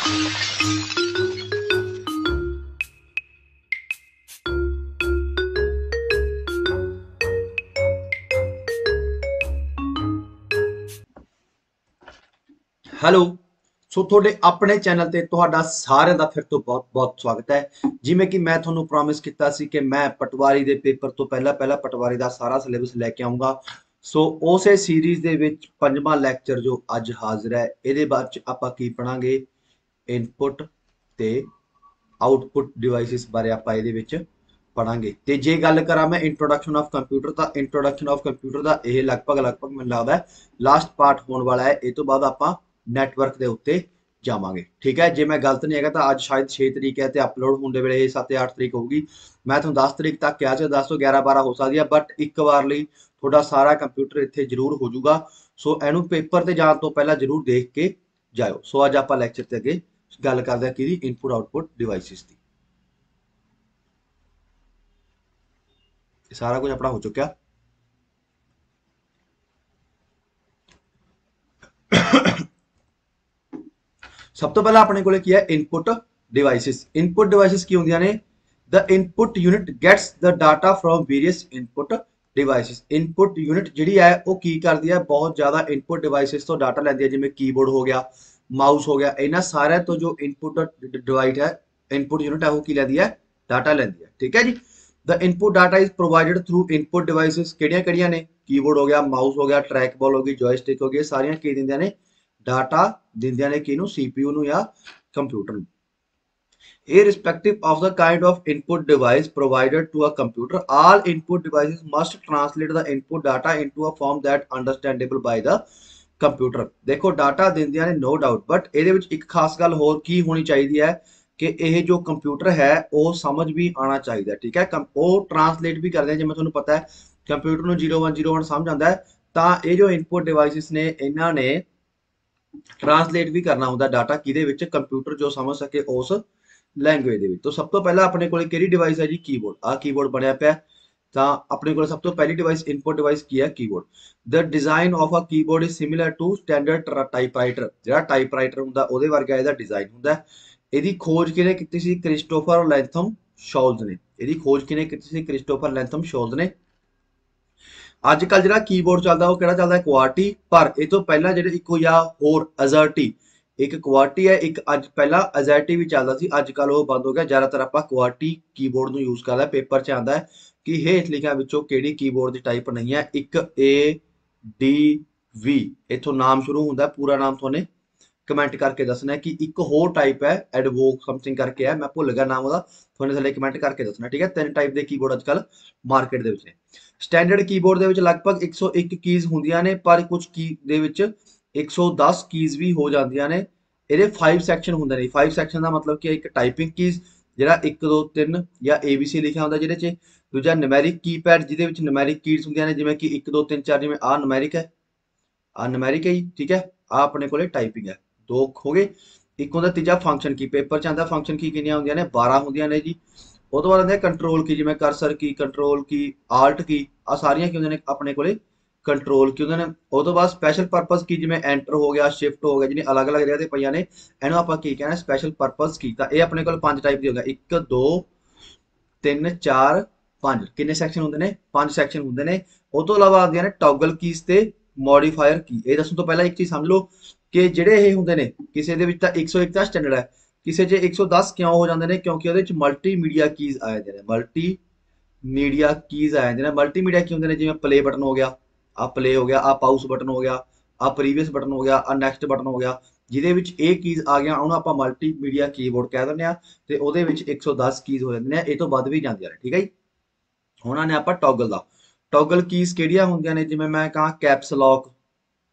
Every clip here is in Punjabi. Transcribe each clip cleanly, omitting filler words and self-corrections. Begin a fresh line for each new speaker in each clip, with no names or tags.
ਹੈਲੋ। ਸੋ ਤੁਹਾਡੇ ਆਪਣੇ ਚੈਨਲ ਤੇ ਤੁਹਾਡਾ ਸਾਰਿਆਂ ਦਾ ਫਿਰ ਤੋਂ ਬਹੁਤ ਬਹੁਤ ਸਵਾਗਤ ਹੈ। ਜਿਵੇਂ ਕਿ ਮੈਂ ਤੁਹਾਨੂੰ ਪ੍ਰੋਮਿਸ ਕੀਤਾ ਸੀ ਕਿ ਮੈਂ ਪਟਵਾਰੀ ਦੇ ਪੇਪਰ ਤੋਂ ਪਹਿਲਾਂ ਪਟਵਾਰੀ ਦਾ ਸਾਰਾ ਸਿਲੇਬਸ ਲੈ ਕੇ ਆਉਂਗਾ। ਸੋ ਉਸੇ ਸੀਰੀਜ਼ ਦੇ ਵਿੱਚ ਪੰਜਵਾਂ ਲੈਕਚਰ ਜੋ ਅੱਜ ਹਾਜ਼ਰ ਹੈ, ਇਹਦੇ ਬਾਅਦ ਚ ਆਪਾਂ ਕੀ ਪੜਾਂਗੇ, ਇਨਪੁਟ ਤੇ ਆਊਟਪੁੱਟ ਡਿਵਾਈਸਿਸ ਬਾਰੇ ਆਪਾਂ ਇਹਦੇ ਵਿੱਚ ਪੜਾਂਗੇ। ਤੇ ਜੇ ਗੱਲ ਕਰਾਂ ਮੈਂ ਇੰਟਰੋਡਕਸ਼ਨ ਆਫ ਕੰਪਿਊਟਰ, ਤਾਂ ਇੰਟਰੋਡਕਸ਼ਨ ਆਫ ਕੰਪਿਊਟਰ ਦਾ ਇਹ ਲਗਭਗ ਮੈਨੂੰ ਲੱਗਦਾ ਲਾਸਟ ਪਾਰਟ ਹੋਣ ਵਾਲਾ ਹੈ। ਇਹ ਤੋਂ ਬਾਅਦ ਆਪਾਂ ਨੈਟਵਰਕ ਦੇ ਉੱਤੇ ਜਾਵਾਂਗੇ। ਠੀਕ ਹੈ, ਜੇ ਮੈਂ ਗਲਤ ਨਹੀਂ ਹੈਗਾ ਤਾਂ ਅੱਜ ਸ਼ਾਇਦ 6 ਤਰੀਕ ਹੈ ਤੇ ਅਪਲੋਡ ਹੋਣ ਦੇ ਵੇਲੇ ਇਹ 7 ਜਾਂ 8 ਤਰੀਕ ਹੋਊਗੀ। ਮੈਂ ਤੁਹਾਨੂੰ 10 ਤਰੀਕ ਤੱਕ ਕਿਹਾ ਸੀ, 10 ਤੋਂ 11 12 ਹੋ ਸਕਦੀ ਹੈ, ਬਟ ਇੱਕ ਵਾਰ ਲਈ ਤੁਹਾਡਾ ਸਾਰਾ ਕੰਪਿਊਟਰ ਇੱਥੇ ਜ਼ਰੂਰ ਹੋ ਜਾਊਗਾ। ਸੋ ਇਹਨੂੰ ਪੇਪਰ ਤੇ ਜਾਣ ਤੋਂ ਪਹਿਲਾਂ ਜ਼ਰੂਰ ਦੇਖ ਕੇ ਜਾਇਓ। ਸੋ ਅੱਜ ਆਪਾਂ ਲੈਕਚਰ ਤੇ ਅੱਗੇ ਗੱਲ ਕਰਦੇ ਹਾਂ ਕਿਹਦੀ, ਇਨਪੁਟ ਆਊਟਪੁੱਟ ਡਿਵਾਈਸਿਸ ਦੀ। ਸਾਰਾ ਕੁਝ ਆਪਣਾ ਹੋ ਚੁੱਕਿਆ। ਸਭ ਤੋਂ ਪਹਿਲਾਂ ਆਪਣੇ ਕੋਲੇ ਕੀ ਹੈ, ਇਨਪੁਟ ਡਿਵਾਈਸਿਸ। ਇਨਪੁਟ ਡਿਵਾਈਸਿਸ ਕੀ ਹੁੰਦੀਆਂ ਨੇ? The input unit gets the data from various input devices. Input unit ਜਿਹੜੀ ਹੈ ਉਹ ਕੀ ਕਰਦੀ ਹੈ, ਬਹੁਤ ਜ਼ਿਆਦਾ ਇਨਪੁਟ ਡਿਵਾਈਸਿਸ ਤੋਂ ਡਾਟਾ ਲੈਂਦੀ ਹੈ, ਜਿਵੇਂ ਕੀਬੋਰਡ ਹੋ ਗਿਆ, ਮਾਊਸ ਹੋ ਗਿਆ। ਇਹਨਾਂ ਸਾਰਿਆਂ ਤੋਂ ਜੋ ਇਨਪੁਟ ਡਿਵਾਈਸ ਹੈ, ਇਨਪੁਟ ਯੂਨਿਟ ਹੈ, ਉਹ ਕੀ ਲੈਂਦੀ ਹੈ, ਡਾਟਾ ਲੈਂਦੀ ਹੈ। ਠੀਕ ਹੈ ਜੀ। The input data is provided through input devices. ਕਿਹੜੀਆਂ ਕਿਹੜੀਆਂ ਨੇ? ਕੀਬੋਰਡ ਹੋ ਗਿਆ, ਮਾਊਸ ਹੋ ਗਿਆ, ਟਰੈਕ ਬਾਲ ਹੋ ਗਈ, ਜੋਇਸਟਿਕ ਹੋ ਗਈ। ਸਾਰੀਆਂ ਕੀ ਦਿੰਦੀਆਂ ਨੇ? ਡਾਟਾ ਦਿੰਦਿਆਂ ਨੇ ਕਿਹਨੂੰ? CPU ਨੂੰ ਜਾਂ ਕੰਪਿਊਟਰ ਨੂੰ। Irrespective of the kind of input device provided to a computer, all input devices must translate the input data into a form that understandable by the computer। ਦੇਖੋ ਡਾਟਾ ਦਿੰਦੀਆਂ ਨੇ no doubt, ਬਟ ਇਹਦੇ ਵਿੱਚ ਇੱਕ ਖਾਸ ਗੱਲ ਹੋਰ ਕੀ ਹੋਣੀ ਚਾਹੀਦੀ ਹੈ ਕਿ ਇਹ ਜੋ ਕੰਪਿਊਟਰ ਹੈ ਉਹ ਸਮਝ ਵੀ ਆਉਣਾ ਚਾਹੀਦਾ। ਠੀਕ ਹੈ, ਉਹ ਟਰਾਂਸਲੇਟ ਵੀ ਕਰਦੇ, ਜਿਵੇਂ ਤੁਹਾਨੂੰ ਪਤਾ ਹੈ ਕੰਪਿਊਟਰ ਨੂੰ 0101 ਸਮਝ ਆਉਂਦਾ ਹੈ, ਤਾਂ ਇਹ ਜੋ ਇਨਪੁਟ ਡਿਵਾਈਸਿਸ ਨੇ ਇਹਨਾਂ ਨੇ ਟਰਾਂਸਲੇਟ ਵੀ ਕਰਨਾ ਹੁੰਦਾ ਡਾਟਾ, ਕਿਹਦੇ ਵਿੱਚ? ਕੰਪਿਊਟਰ ਜੋ ਸਮਝ ਸਕੇ ਉਸ ਲੈਂਗੁਏਜ ਦੇ ਵਿੱਚ। ਤਾਂ ਸਭ ਤੋਂ ਪਹਿਲਾਂ ਆਪਣੇ ਕੋਲ ਕਿਹੜੀ ਡਿਵਾਈਸ ਹੈ ਜੀ? ਕੀਬੋਰਡ। ਆਹ ਕੀਬੋਰਡ ਬਣਿਆ ਪਿਆ, ਤਾਂ ਆਪਣੇ ਕੋਲ ਸਭ ਤੋਂ ਪਹਿਲੀ ਡਿਵਾਈਸ, ਇਨਪੁਟ ਡਿਵਾਈਸ ਕੀ ਹੈ? Keyboard. The design of a keyboard is similar to standard typewriter. ਜਿਹੜਾ ਟਾਈਪਰਾਈਟਰ ਹੁੰਦਾ ਉਹਦੇ ਵਰਗਾ ਇਹਦਾ ਡਿਜ਼ਾਈਨ ਹੁੰਦਾ। ਇਹਦੀ ਖੋਜ ਕਿਹਨੇ ਕੀਤੀ ਸੀ? ਕ੍ਰਿਸਟੋਫਰ ਲੈਂਥਮ ਸ਼ੋਲਜ਼ ਨੇ। ਇਹਦੀ ਖੋਜ ਕਿਹਨੇ ਕੀਤੀ ਸੀ? ਕ੍ਰਿਸਟੋਫਰ ਲੈਂਥਮ ਸ਼ੋਲਜ਼ ਨੇ। ਅੱਜ ਕੱਲ ਜਿਹੜਾ ਕੀਬੋਰਡ ਚੱਲਦਾ ਉਹ ਕਿਹੜਾ ਚੱਲਦਾ? ਕੁਆਰਟੀ। ਪਰ ਇਹ ਤੋਂ ਪਹਿਲਾਂ ਜਿਹੜੇ ਇੱਕ ਹੋਈ ਆ ਹੋਰ ਅਜ਼ਰਟੀ, ਇੱਕ ਕੁਆਰਟੀ ਹੈ, ਇੱਕ ਅੱਜ ਪਹਿਲਾਂ ਅਜ਼ਰਟੀ ਵੀ ਚੱਲਦਾ ਸੀ, ਅੱਜ ਕੱਲ ਉਹ ਬੰਦ ਹੋ ਗਿਆ। ਜ਼ਿਆਦਾਤਰ ਆਪਾਂ ਕੁਆਰਟੀ ਕੀਬੋਰਡ ਨੂੰ ਯੂਜ਼ ਕਰਦਾ। ਪੇਪਰ 'ਚ ਆਉਂਦਾ ਹੈ ਕਿ ਹੇਠ ਲਿਖਿਆਂ ਵਿੱਚੋਂ ਕਿਹੜੀ ਕੀਬੋਰਡ ਦੀ ਟਾਈਪ ਨਹੀਂ ਹੈ। ਇੱਕ ADV ਇੱਥੋਂ ਨਾਮ ਸ਼ੁਰੂ ਹੁੰਦਾ, ਪੂਰਾ ਨਾਮ ਤੁਹਾਨੂੰ ਕਮੈਂਟ ਕਰਕੇ ਦੱਸਣਾ। ਕਿ ਇੱਕ ਹੋਰ ਟਾਈਪ ਹੈ ਐਡਵੋਕ ਸਮਥਿੰਗ ਕਰਕੇ ਹੈ, ਮੈਂ ਭੁੱਲ ਗਿਆ ਨਾਮ ਉਹਦਾ, ਤੁਹਾਨੂੰ ਥੱਲੇ ਕਮੈਂਟ ਕਰਕੇ ਦੱਸਣਾ। ਠੀਕ ਹੈ, 3 ਟਾਈਪ ਦੇ ਕੀਬੋਰਡ ਅੱਜ ਕੱਲ ਮਾਰਕੀਟ ਦੇ ਵਿੱਚ ਨੇ। ਸਟੈਂਡਰਡ ਕੀਬੋਰਡ ਦੇ ਵਿੱਚ ਲਗਭਗ 101 ਕੀਜ਼ ਹੁੰਦੀਆਂ ਨੇ, ਪਰ ਕੁਝ ਕੀ ਦੇ ਵਿੱਚ 110 ਕੀਜ਼ ਵੀ ਹੋ ਜਾਂਦੀਆਂ ਨੇ। ਇਹਦੇ 5 ਸੈਕਸ਼ਨ ਹੁੰਦੇ ਨੇ। 5 ਸੈਕਸ਼ਨ ਦਾ ਮਤਲਬ ਕਿ ਇੱਕ ਟਾਈਪਿੰਗ ਕੀਜ਼, ਜਿਹੜਾ 1 2 3 ਜਾਂ ABC ਲਿਖਿਆ ਹੁੰਦਾ ਜਿਹਦੇ 'ਚ। ਦੂਜਾ ਨਿਊਮੈਰਿਕ ਕੀਪੈਡ, ਜਿਹਦੇ ਵਿੱਚ ਨਿਊਮੈਰਿਕ ਕੀਜ਼ ਹੁੰਦੀਆਂ ਨੇ, ਜਿਵੇਂ ਕਿ 1 2 3 4, ਜਿਵੇਂ ਆਹ ਨਿਊਮੈਰਿਕ ਹੈ, ਆਹ ਨਿਊਮੈਰਿਕ ਹੈ ਜੀ। ਠੀਕ ਹੈ, ਆਹ ਆਪਣੇ ਕੋਲੇ ਟਾਈਪਿੰਗ ਹੈ। 2 ਹੋ ਗਏ। ਇੱਕ ਹੁੰਦਾ ਤੀਜਾ ਫੰਕਸ਼ਨ ਕੀ। ਪੇਪਰ 'ਚ ਆਉਂਦਾ ਫੰਕਸ਼ਨ ਕੀ ਕਿੰਨੀਆਂ ਹੁੰਦੀਆਂ ਨੇ? 12 ਹੁੰਦੀਆਂ ਨੇ ਜੀ। ਉਹ ਤੋਂ ਬਾਅਦ ਆਉਂਦੇ ਕੰਟਰੋਲ ਕੀ, ਜਿਵੇਂ ਕਰਸਰ ਕੀ, ਕੰਟਰੋਲ ਕੀ, ਆਲਟ ਕੀ, ਆ ਸਾਰੀਆਂ ਕੀ ਹੁੰਦੀਆਂ ਨੇ ਆਪਣੇ ਕੋਲੇ? ਕੰਟਰੋਲ ਕੀ ਹੁੰਦੇ ਨੇ। ਉਹ ਤੋਂ ਬਾਅਦ ਸਪੈਸ਼ਲ ਪਰਪਸ ਕੀ, ਜਿਵੇਂ ਐਂਟਰ ਹੋ ਗਿਆ, ਸ਼ਿਫਟ ਹੋ ਗਿਆ, ਜਿਹਨੇ ਅਲੱਗ-ਅਲੱਗ ਜਗ੍ਹਾ ਤੇ ਪਈਆਂ ਨੇ, ਇਹਨੂੰ ਆਪਾਂ ਕੀ ਕਹਿਣਾ? ਸਪੈਸ਼ਲ ਪਰਪਸ ਕੀ। ਤਾਂ ਇਹ ਆਪਣੇ ਕੋਲ 5 ਟਾਈਪ ਦੀ ਹੋ ਗਿਆ। 1 2 3 4 5। ਕਿੰਨੇ ਸੈਕਸ਼ਨ ਹੁੰਦੇ ਨੇ? 5 ਸੈਕਸ਼ਨ ਹੁੰਦੇ ਨੇ। ਉਹ ਤੋਂ ਇਲਾਵਾ ਆਉਂਦੀਆਂ ਨੇ ਟੌਗਲ ਕੀਜ਼ ਤੇ ਮੋਡੀਫਾਇਰ ਕੀ। ਇਹ ਦੱਸਣ ਤੋਂ ਪਹਿਲਾਂ ਇੱਕ ਚੀਜ਼ ਸਮਝ ਲਓ ਕਿ ਜਿਹੜੇ ਇਹ ਹੁੰਦੇ ਨੇ, ਕਿਸੇ ਦੇ ਵਿੱਚ ਤਾਂ 101 ਦਾ ਸਟੈਂਡਰਡ ਹੈ, ਕਿਸੇ 'ਚ 110 ਕਿਉਂ ਹੋ ਜਾਂਦੇ ਨੇ? ਕਿਉਂਕਿ ਉਹਦੇ 'ਚ ਮਲਟੀਮੀਡੀਆ ਕੀਜ਼ ਆ ਜਾਂਦੇ ਨੇ। ਮਲਟੀਮੀਡੀਆ ਕੀਜ਼ ਆ ਜਾਂਦੇ ਨੇ। ਮਲਟੀਮੀਡੀਆ ਕੀ ਹੁੰਦੇ ਨੇ? ਜਿਵੇਂ ਪਲੇ ਬਟਨ ਹੋ ਗਿਆ, ਆਹ ਪਲੇ ਹੋ ਗਿਆ, ਆਹ ਪਾਊਸ ਬਟਨ ਹੋ ਗਿਆ, ਆਹ ਪ੍ਰੀਵੀਅਸ ਬਟਨ ਹੋ ਗਿਆ, ਆਹ ਨੈਕਸਟ ਬਟਨ ਹੋ ਗਿਆ। ਜਿਹਦੇ ਵਿੱਚ ਇਹ ਕੀਜ਼ ਆ ਗਿਆ ਉਹਨੂੰ ਆਪਾਂ ਮਲਟੀਮੀਡੀਆ ਕੀਬੋਰਡ ਕਹਿ ਦਿੰਦੇ ਆ, ਤੇ ਉਹਦੇ ਵਿੱਚ 110 ਕੀਜ਼ ਹੋ ਜਾਂਦੇ ਨੇ। ਇਹ ਤੋਂ ਵੱਧ ਵੀ ਜਾਂਦੀਆਂ ਨੇ। ਠੀਕ ਹੈ ਜੀ। ਹੁਣ ਆਨੇ ਆਪਾਂ ਟੌਗਲ ਦਾ। ਟੌਗਲ ਕੀਜ਼ ਕਿਹੜੀਆਂ ਹੁੰਦੀਆਂ ਨੇ? ਜਿਵੇਂ ਮੈਂ ਕਹਾਂ ਕੈਪਸ ਲੌਕ,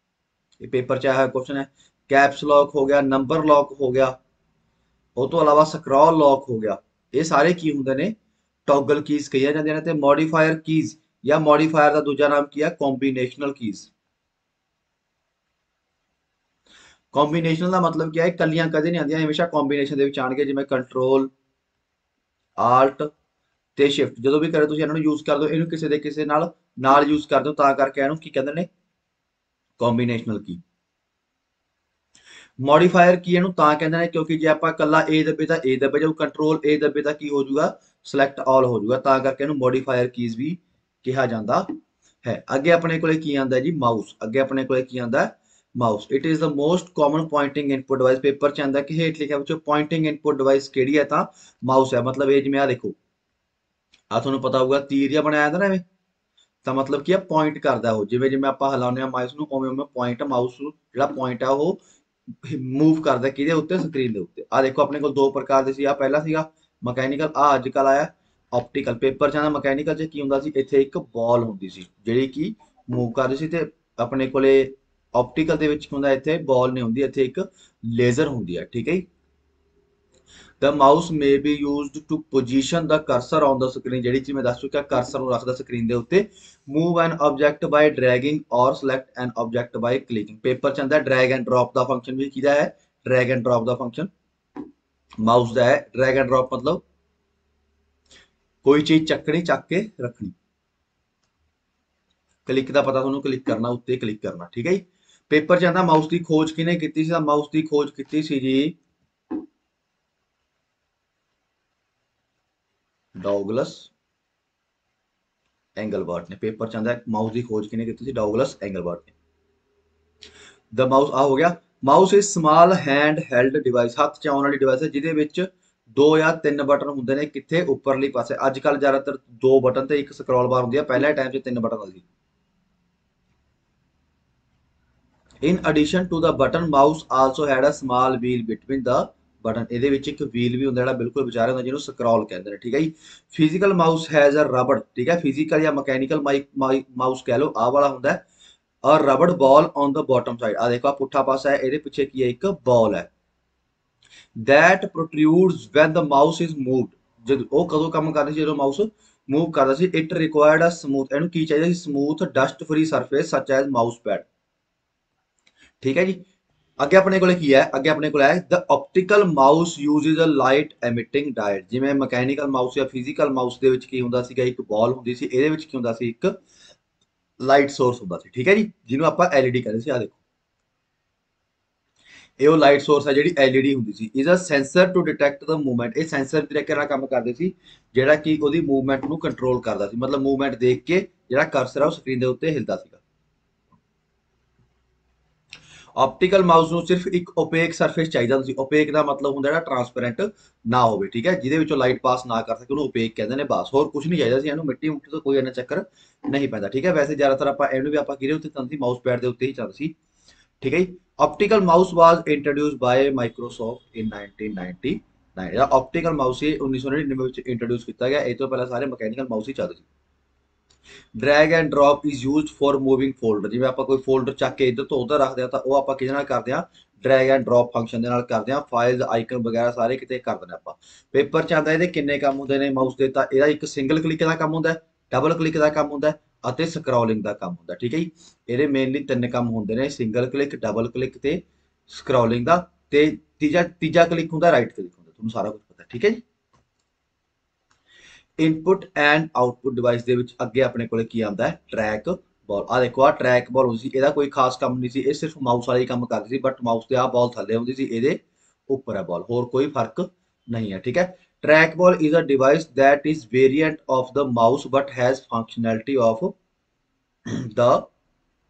ਇਹ ਪੇਪਰ 'ਚ ਆਇਆ ਹੋਇਆ ਕੁਐਸਚਨ ਹੈ। ਕੈਪਸ ਲੌਕ ਹੋ ਗਿਆ, ਨੰਬਰ ਲੌਕ ਹੋ ਗਿਆ, ਉਹ ਤੋਂ ਇਲਾਵਾ ਸਕਰੋਲ ਲੌਕ ਹੋ ਗਿਆ। ਇਹ ਸਾਰੇ ਕੀ ਹੁੰਦੇ ਨੇ? ਟੌਗਲ ਕੀਜ਼ ਕਹੀਆਂ ਜਾਂਦੀਆਂ ਨੇ। ਤੇ ਮੋਡੀਫਾਇਰ ਕੀਜ਼ ਜਾਂ ਮੋਡੀਫਾਇਰ ਦਾ ਦੂਜਾ ਨਾਮ ਕੀ ਹੈ? ਕੰਬੀਨੇਸ਼ਨਲ ਕੀਜ਼। ਕੰਬੀਨੇਸ਼ਨਲ ਦਾ ਮਤਲਬ ਕੀ ਹੈ? ਇਕੱਲੀਆਂ ਕਦੇ ਨਹੀਂ ਆਉਂਦੀਆਂ, ਹਮੇਸ਼ਾ ਕੰਬੀਨੇਸ਼ਨ ਦੇ ਵਿੱਚ ਆਣਗੇ। ਜਿਵੇਂ ਕੰਟਰੋਲ ਆਲਟ ਤੇ ਸ਼ਿਫਟ, ਜਦੋਂ ਵੀ ਕਰੇ ਤੁਸੀਂ ਇਹਨਾਂ ਨੂੰ ਯੂਜ਼ ਕਰ ਦਿਓ, ਇਹਨੂੰ ਕਿਸੇ ਦੇ ਕਿਸੇ ਨਾਲ ਯੂਜ਼ ਕਰ ਦਿਓ, ਤਾਂ ਕਰਕੇ ਇਹਨੂੰ ਕੀ ਕਹਿੰਦੇ ਨੇ? ਕੰਬੀਨੇਸ਼ਨਲ ਕੀ। ਮੋਡੀਫਾਇਰ ਕੀ ਇਹਨੂੰ ਤਾਂ ਕਹਿੰਦੇ ਨੇ ਕਿਉਂਕਿ ਜੇ ਆਪਾਂ ਇਕੱਲਾ A ਦੱਬੇ ਤਾਂ A ਦੱਬੇ ਜਾਊ, ਕੰਟਰੋਲ A ਦੱਬੇ ਤਾਂ ਕੀ ਹੋ ਜਾਊਗਾ, ਸਿਲੈਕਟ ਆਲ ਹੋ ਜਾਊਗਾ, ਤਾਂ ਕਰਕੇ ਇਹਨੂੰ ਮੋਡੀਫਾਇਰ ਕੀਜ਼ ਵੀ ਕਿਹਾ ਜਾਂਦਾ ਹੈ। ਅੱਗੇ ਆਪਣੇ ਕੋਲੇ ਕੀ ਆਂਦਾ ਜੀ, ਮਾਊਸ। ਅੱਗੇ ਆਪਣੇ ਕੋਲੇ ਕੀ ਆਂਦਾ, mouse. It is the most common pointing input device. Paper ਚ ਆਂਦਾ ਕਿ ਹੇਠ ਲਿਖਿਆ ਵਿੱਚੋਂ ਪੁਆਇੰਟਿੰਗ ਇਨਪੁਟ ਡਿਵਾਈਸ ਕਿਹੜੀ ਹੈ, ਤਾਂ ਮਾਊਸ ਹੈ। ਮਤਲਬ ਇਹ ਜਿਵੇਂ ਆ ਦੇਖੋ, ਆ ਤੁਹਾਨੂੰ ਪਤਾ ਹੋਊਗਾ ਤੀਰ ਜਿਹਾ ਬਣਾਇਆ ਹੁੰਦਾ ਨਾ ਐਵੇਂ, ਤਾਂ ਮਤਲਬ ਕੀ ਆ, ਪੁਆਇੰਟ ਕਰਦਾ ਉਹ, ਜਿਵੇਂ ਜਿਵੇਂ ਆਪਾਂ ਹਿਲਾਉਂਦੇ ਆ ਮਾਊਸ ਨੂੰ ਉਵੇਂ ਉਵੇਂ ਪੁਆਇੰਟ, ਮਾਊਸ ਜਿਹੜਾ ਪੁਆਇੰਟ ਆ ਉਹ ਮੂਵ ਕਰਦਾ ਕਿਹਦੇ ਉੱਤੇ, ਸਕਰੀਨ ਦੇ ਉੱਤੇ। ਆ ਦੇਖੋ ਆਪਣੇ ਕੋਲ ਦੋ ਪ੍ਰਕਾਰ ਦੇ ਸੀ, ਆ ਪਹਿਲਾ ਸੀਗਾ ਮਕੈਨੀਕਲ, ਆ ਅੱਜ ਕੱਲ ਆਇਆ ਆਪਟੀਕਲ। ਪੇਪਰ ਚ ਆਂਦਾ ਮਕੈਨੀਕਲ ਚ ਕੀ ਹੁੰਦਾ ਸੀ, ਇੱਥੇ ਇੱਕ ਬਾਲ ਹੁੰਦੀ ਸੀ ਜਿਹੜੀ ਕਿ ਮੂਵ ਕਰਦੀ ਸੀ, ਤੇ ਆਪਣੇ ਕੋਲੇ ਆਪਟੀਕਲ ਦੇ ਵਿੱਚ ਕੀ ਹੁੰਦਾ, ਇੱਥੇ ਬਾਲ ਨਹੀਂ ਹੁੰਦੀ, ਇੱਥੇ ਇੱਕ ਲੇਜ਼ਰ ਹੁੰਦੀ ਹੈ, ਠੀਕ ਹੈ ਜੀ। The mouse may be used to position the cursor on the screen, ਜਿਹੜੀ ਚੀਜ਼ ਮੈਂ ਦੱਸ ਚੁੱਕਿਆ, ਕਰਸਰ ਨੂੰ ਰੱਖਦਾ ਸਕਰੀਨ ਦੇ ਉੱਤੇ। Move an object by dragging or select an object by clicking। Paper ਚ ਆਂਦਾ drag and drop ਦਾ ਫੰਕਸ਼ਨ ਵੀ ਕਿਹਦਾ ਹੈ, drag and drop ਦਾ ਫੰਕਸ਼ਨ ਮਾਊਸ ਦਾ ਹੈ। drag and drop ਮਤਲਬ ਕੋਈ ਚੀਜ਼ ਚੱਕਣੀ, ਚੱਕ ਕੇ ਰੱਖਣੀ। ਕਲਿੱਕ ਦਾ ਪਤਾ ਤੁਹਾਨੂੰ, ਕਲਿੱਕ ਕਰਨਾ, ਉੱਤੇ ਕਲਿੱਕ ਕਰਨਾ, ਠੀਕ ਹੈ ਜੀ। ਪੇਪਰ ਚ ਆਂਦਾ ਮਾਊਸ ਦੀ ਖੋਜ ਕਿਹਨੇ ਕੀਤੀ ਸੀ, ਤਾਂ ਮਾਊਸ ਦੀ ਖੋਜ ਕੀਤੀ ਸੀ ਜੀ ਡੌਗਲਸ ਐਂਗਲਬਰਟ ਨੇ। ਪੇਪਰ ਚ ਆਂਦਾ ਮਾਊਸ ਦੀ ਖੋਜ ਕਿਹਨੇ ਕੀਤੀ ਸੀ, ਡੌਗਲਸ ਐਂਗਲਬਰਟ ਨੇ। ਦ ਮਾਊਸ ਆ ਹੋ ਗਿਆ। Mouse is small hand held device, ਹੱਥ ਚ ਆਉਣ ਵਾਲੀ ਡਿਵਾਈਸ ਹੈ ਜਿਹਦੇ ਵਿੱਚ ਦੋ ਜਾਂ ਤਿੰਨ ਬਟਨ ਹੁੰਦੇ ਨੇ, ਕਿੱਥੇ, ਉੱਪਰਲੀ ਪਾਸੇ। ਅੱਜ ਕੱਲ ਜ਼ਿਆਦਾਤਰ ਦੋ ਬਟਨ ਤੇ ਇੱਕ ਸਕਰੋਲ ਬਾਰ ਹੁੰਦੀ ਹੈ, ਪਹਿਲੇ ਟਾਈਮ 'ਚ ਤਿੰਨ ਬਟਨ ਹੁੰਦੀ ਸੀ। In addition to the button, mouse also had a small wheel between the button. ਇਹਦੇ ਵਿੱਚ ਇੱਕ ਵੀਲ ਵੀ ਹੁੰਦਾ ਜਿਹੜਾ ਬਿਲਕੁਲ ਵਿਚਾਰੇ ਹੁੰਦਾ, ਜਿਹਨੂੰ ਸਕਰੋਲ ਕਹਿੰਦੇ ਨੇ, ਠੀਕ ਹੈ ਜੀ। Physical mouse has a rubber, ਠੀਕ ਹੈ, ਫਿਜ਼ੀਕਲ ਜਾਂ ਮਕੈਨੀਕਲ ਮਾਊਸ ਕਹਿ ਲਓ, ਆਹ ਵਾਲਾ ਹੁੰਦਾ ਔਰ rubber ball on the bottom side. ਆ ਦੇਖੋ, ਆ ਪੁੱਠਾ ਪਾਸਾ ਹੈ, ਇਹਦੇ ਪਿੱਛੇ ਕੀ ਹੈ, ਇੱਕ ਬਾਲ ਹੈ। that protrudes when the mouse is moved। ਜਦ ਉਹ ਕਦੋਂ ਕੰਮ ਕਰਦਾ ਸੀ, ਜਦੋਂ ਮਾਊਸ ਮੂਵ ਕਰਦਾ ਸੀ। ਇਟ ਰਿਕੁਆਇਰਡ ਅ ਸਮੂਥ, ਇਹਨੂੰ ਕੀ ਚਾਹੀਦਾ ਸੀ, ਸਮੂਥ ਡਸਟ ਫਰੀ ਸਰਫੇਸ ਸਚ ਐਜ਼ ਮਾਊਸ ਪੈਡ, ਠੀਕ ਹੈ ਜੀ। ਅੱਗੇ ਆਪਣੇ ਕੋਲੇ ਕੀ ਹੈ, ਅੱਗੇ ਆਪਣੇ ਕੋਲ ਹੈ ਦ ਆਪਟੀਕਲ ਮਾਊਸ ਯੂਜ਼ਸ ਅ ਲਾਈਟ ਐਮਿਟਿੰਗ ਡਾਇਟ। ਜਿਵੇਂ ਮਕੈਨੀਕਲ ਮਾਊਸ ਜਾਂ ਫਿਜ਼ੀਕਲ ਮਾਊਸ ਦੇ ਵਿੱਚ ਕੀ ਹੁੰਦਾ ਸੀਗਾ, ਇੱਕ ਬਾਲ ਹੁੰਦੀ ਸੀ, ਇਹਦੇ ਵਿੱਚ ਕੀ ਹੁੰਦਾ ਸੀ, ਇੱਕ ਲਾਈਟ ਸੋਰਸ ਹੁੰਦਾ ਸੀ, ਠੀਕ ਹੈ ਜੀ, ਜਿਹਨੂੰ ਆਪਾਂ ਐਲਈਡੀ ਕਹਿੰਦੇ ਸੀ। ਆ ਦੇਖੋ, ਇਹ ਉਹ ਲਾਈਟ ਸੋਰਸ ਹੈ ਜਿਹੜੀ ਐਲਈਡੀ ਹੁੰਦੀ ਸੀ। Is a sensor to detect the movement. ਇਹ ਸੈਂਸਰ ਦੇ ਤਰੀਕੇ ਨਾਲ ਕੰਮ ਕਰਦੇ ਸੀ, ਜਿਹੜਾ ਕਿ ਉਹਦੀ ਮੂਵਮੈਂਟ ਨੂੰ ਕੰਟਰੋਲ ਕਰਦਾ ਸੀ। ਮਤਲਬ ਮੂਵਮੈਂਟ ਦੇਖ ਕੇ ਜਿਹੜਾ ਕਰਸਰ ਆ ਉਹ ਸਕਰੀਨ ਦੇ ਉੱਤੇ ਹਿਲਦਾ ਸੀਗਾ। ਆਪਟੀਕਲ ਮਾਊਸ ਨੂੰ ਸਿਰਫ ਇੱਕ ਓਪੇਕ ਸਰਫੇਸ ਚਾਹੀਦਾ ਹੁੰਦਾ ਸੀ। ਓਪੇਕ ਦਾ ਮਤਲਬ ਹੁੰਦਾ ਜਿਹੜਾ ਟਰਾਂਸਪੇਰੈਂਟ ਨਾ ਹੋਵੇ, ਠੀਕ ਹੈ, ਜਿਹਦੇ ਵਿੱਚੋਂ ਲਾਈਟ ਪਾਸ ਨਾ ਕਰ ਸਕੇ, ਉਹਨੂੰ ਓਪੇਕ ਕਹਿੰਦੇ ਨੇ, ਬਸ। ਹੋਰ ਕੁਝ ਨਹੀਂ ਚਾਹੀਦਾ ਸੀ ਇਹਨੂੰ, ਮਿੱਟੀ ਮੁੱਟੀ ਤੋਂ ਕੋਈ ਇੰਨਾ ਚੱਕਰ ਨਹੀਂ ਪੈਂਦਾ, ਠੀਕ ਹੈ। ਵੈਸੇ ਜ਼ਿਆਦਾਤਰ ਆਪਾਂ ਇਹਨੂੰ ਵੀ ਆਪਾਂ ਕਿਹਦੇ ਉੱਤੇ ਚੱਲਦੀ ਸੀ, ਮਾਊਸ ਪੈਡ ਦੇ ਉੱਤੇ ਹੀ ਚੱਲਦੀ ਸੀ, ਠੀਕ ਹੈ ਜੀ। ਆਪਟੀਕਲ ਮਾਊਸ ਵਾਜ਼ ਇੰਟਰੋਡਿਊਸਡ ਬਾਏ ਮਾਈਕਰੋਸਾਫਟ ਇਨ 1999। ਜਿਹੜਾ ਆਪਟੀਕਲ ਮਾਊਸ ਸੀ 1999 ਵਿੱਚ ਇੰਟਰੋਡਿਊਸ ਕੀਤਾ ਗਿਆ। ਇਹ ਤੋਂ ਪਹਿਲਾਂ ਸਾਰੇ ਮਕੈਨੀਕਲ ਮਾਊਸ ਹੀ ਚੱਲਦੇ ਸੀ। Drag and drop is used for moving folder. ਜਿਵੇਂ ਆਪਾਂ ਕੋਈ ਫੋਲਡਰ ਚੱਕ ਕੇ ਇੱਧਰ ਤੋਂ ਉੱਧਰ ਰੱਖਦੇ ਹਾਂ, ਤਾਂ ਉਹ ਆਪਾਂ ਕਿਹਦੇ ਨਾਲ ਕਰਦੇ ਹਾਂ, ਡਰੈਗ ਐਂਡ ਡ੍ਰੌਪ ਫੰਕਸ਼ਨ ਦੇ ਨਾਲ ਕਰਦੇ ਹਾਂ। ਫਾਈਲਸ, ਆਈਕਨ ਵਗੈਰਾ ਸਾਰੇ ਕਿਤੇ ਕਰ ਦਿੰਦੇ ਆਪਾਂ। ਪੇਪਰ ਚ ਆਉਂਦਾ ਇਹਦੇ ਕਿੰਨੇ ਕੰਮ ਹੁੰਦੇ ਨੇ ਮਾਊਸ ਦੇ, ਤਾਂ ਇਹਦਾ ਇੱਕ ਸਿੰਗਲ ਕਲਿੱਕ ਦਾ ਕੰਮ ਹੁੰਦਾ, ਡਬਲ ਕਲਿੱਕ ਦਾ ਕੰਮ ਹੁੰਦਾ, ਅਤੇ ਸਕਰੋਲਿੰਗ ਦਾ ਕੰਮ ਹੁੰਦਾ, ਠੀਕ ਹੈ ਜੀ। ਇਹਦੇ ਮੇਨਲੀ ਤਿੰਨ ਕੰਮ ਹੁੰਦੇ ਨੇ, ਸਿੰਗਲ ਕਲਿੱਕ, ਡਬਲ ਕਲਿੱਕ ਤੇ ਸਕਰੋਲਿੰਗ ਦਾ। ਤੇ ਤੀਜਾ ਕਲਿੱਕ ਹੁੰਦਾ, ਰਾਈਟ ਕਲਿੱਕ ਹੁੰਦਾ, ਤੁਹਾਨੂੰ ਸਾਰਾ ਕੁਝ ਪਤਾ, ਠੀਕ ਹੈ ਜੀ। ਇਨਪੁਟ ਐਂਡ ਆਊਟਪੁੱਟ ਡਿਵਾਈਸ ਦੇ ਵਿੱਚ ਅੱਗੇ ਆਪਣੇ ਕੋਲੇ ਕੀ ਆਉਂਦਾ ਹੈ, ਟਰੈਕ ਬਾਲ। ਆ ਦੇਖੋ, ਆ ਟਰੈਕ ਬਾਲ ਹੁੰਦੀ ਸੀ, ਇਹਦਾ ਕੋਈ ਖਾਸ ਕੰਮ ਨਹੀਂ ਸੀ, ਇਹ ਸਿਰਫ ਮਾਊਸ ਵਾਲੇ ਹੀ ਕੰਮ ਕਰਦੀ ਸੀ। ਬਟ ਮਾਊਸ ਤੇ ਆ ਬਾਲ ਥੱਲੇ ਹੁੰਦੀ ਸੀ, ਇਹਦੇ ਉੱਪਰ ਹੈ ਬਾਲ, ਹੋਰ ਕੋਈ ਫਰਕ ਨਹੀਂ ਹੈ, ਠੀਕ ਹੈ। Track ball is a device that is variant of the mouse but has functionality of the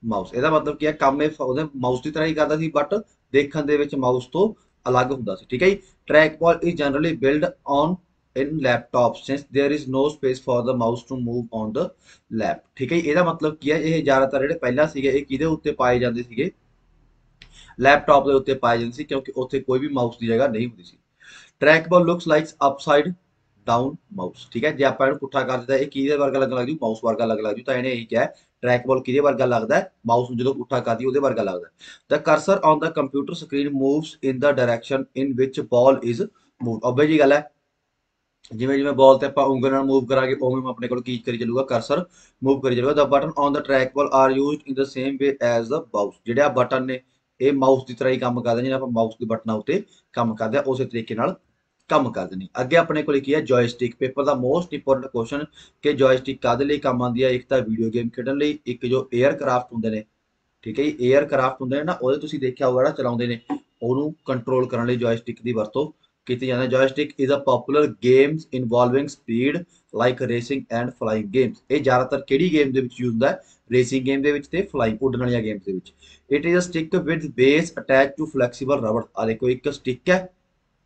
mouse. ਇਹਦਾ ਮਤਲਬ ਕੀ ਹੈ, ਕੰਮ ਇਹ ਉਹਦੇ ਮਾਊਸ ਦੀ ਤਰ੍ਹਾਂ ਹੀ ਕਰਦਾ ਸੀ, ਬਟ ਦੇਖਣ ਦੇ ਵਿੱਚ ਮਾਊਸ ਤੋਂ ਅਲੱਗ ਹੁੰਦਾ ਸੀ, ਠੀਕ ਹੈ ਜੀ। Track ball is generally build on in laptop since there is no space for the mouse to move on the lap, ਠੀਕ ਹੈ ਜੀ। ਇਹਦਾ ਮਤਲਬ ਕੀ ਹੈ, ਇਹ ਜ਼ਿਆਦਾਤਰ ਜਿਹੜੇ ਪਹਿਲਾਂ ਸੀਗੇ ਇਹ ਕਿਹਦੇ ਉੱਤੇ ਪਾਏ ਜਾਂਦੇ ਸੀਗੇ, ਲੈਪਟਾਪ ਦੇ ਉੱਤੇ ਪਾਏ ਜਾਂਦੇ ਸੀ, ਕਿਉਂਕਿ ਉੱਥੇ ਕੋਈ ਵੀ ਮਾਊਸ ਦੀ ਜਗ੍ਹਾ ਨਹੀਂ ਹੁੰਦੀ ਸੀ। Track ball looks like upside down mouse, ਠੀਕ ਹੈ। ਜੇ ਆਪਾਂ ਇਹਨੂੰ ਪੁੱਠਾ ਕਰ ਦਿੱਤਾ, ਇਹ ਕਿਹਦੇ ਵਰਗਾ ਲੱਗਣ ਲੱਗ ਜੂ, ਮਾਊਸ ਵਰਗਾ ਲੱਗਣ ਲੱਗ ਜੂ। ਤਾਂ ਇਹਨੇ ਇਹੀ ਕਿਹਾ ਟਰੈਕ ਬਾਲ ਕਿਹਦੇ ਵਰਗਾ ਲੱਗਦਾ ਹੈ, ਮਾਊਸ ਨੂੰ ਜਦੋਂ ਪੁੱਠਾ ਕਰਦੀ ਉਹਦੇ ਵਰਗਾ ਲੱਗਦਾ। The cursor on the computer screen moves in the direction in which ball is move. ਓਬੇ ਜੀ ਗੱਲ ਹੈ, ਜਿਵੇਂ ਜਿਵੇਂ ਬਾਲ ਤੇ ਆਪਾਂ ਉਂਗਲ ਨਾਲ ਮੂਵ ਕਰਾਂਗੇ, ਉਵੇਂ ਆਪਣੇ ਕੋਲ ਕੀ ਕਰੀ ਚੱਲੂਗਾ, ਕਰਸਰ ਮੂਵ ਕਰੀ ਚੱਲੂਗਾ। The button on the track ball are used in the same way as the mouse. ਜਿਹੜੇ ਆ ਬਟਨ ਨੇ ਇਹ ਮਾਊਸ ਦੀ ਤਰ੍ਹਾਂ ਹੀ ਕੰਮ ਕਰਦੇ, ਜਿਵੇਂ ਆਪਾਂ ਮਾਊਸ ਦੇ ਬਟਨਾਂ ਉੱਤੇ ਕੰਮ ਕਰਦੇ ਆ, ਉਸੇ ਤਰੀਕੇ ਨਾਲ ਕੰਮ ਕਰਦੇ ਨੇ। ਅੱਗੇ ਆਪਣੇ ਕੋਲ ਕੀ ਹੈ, ਜੋਇਸਟਿਕ। ਪੇਪਰ ਦਾ ਮੋਸਟ ਇੰਪੋਰਟੈਂਟ ਕੁਐਸਚਨ ਕਿ ਜੋਇਸਟਿਕ ਕਾਹਦੇ ਲਈ ਕੰਮ ਆਉਂਦੀ ਹੈ। ਇੱਕ ਤਾਂ ਵੀਡੀਓ ਗੇਮ ਖੇਡਣ ਲਈ, ਇੱਕ ਜੋ 에ਅਰ ਕਰਾਫਟ ਹੁੰਦੇ ਨੇ, ਠੀਕ ਹੈ ਜੀ, 에ਅਰ ਕਰਾਫਟ ਹੁੰਦੇ ਨੇ ਨਾ, ਉਹਦੇ ਤੁਸੀਂ ਦੇਖਿਆ ਹੋਊਗਾ ਚਲਾਉਂਦੇ ਨੇ, ਉਹਨੂੰ ਕੰਟਰੋਲ ਕਰਨ ਲਈ ਜੋਇਸਟਿਕ ਦੀ ਵਰਤੋਂ ਕੀਤੀ ਜਾਂਦੀ ਹੈ। Joystick is a popular games involving speed like racing and flying games. ਇਹ ਜ਼ਿਆਦਾਤਰ ਕਿਹੜੀ ਗੇਮ ਦੇ ਵਿੱਚ ਯੂਜ਼ ਹੁੰਦਾ ਹੈ? ਰੇਸਿੰਗ ਗੇਮ ਦੇ ਵਿੱਚ ਤੇ ਫਲਾਈਂਗ ਉੱਡਣ ਵਾਲੀਆਂ ਗੇਮਸ ਦੇ ਵਿੱਚ। It is a stick with base attach to flexible rubber. ਆ ਦੇਖੋ ਇੱਕ ਸਟਿਕ ਹੈ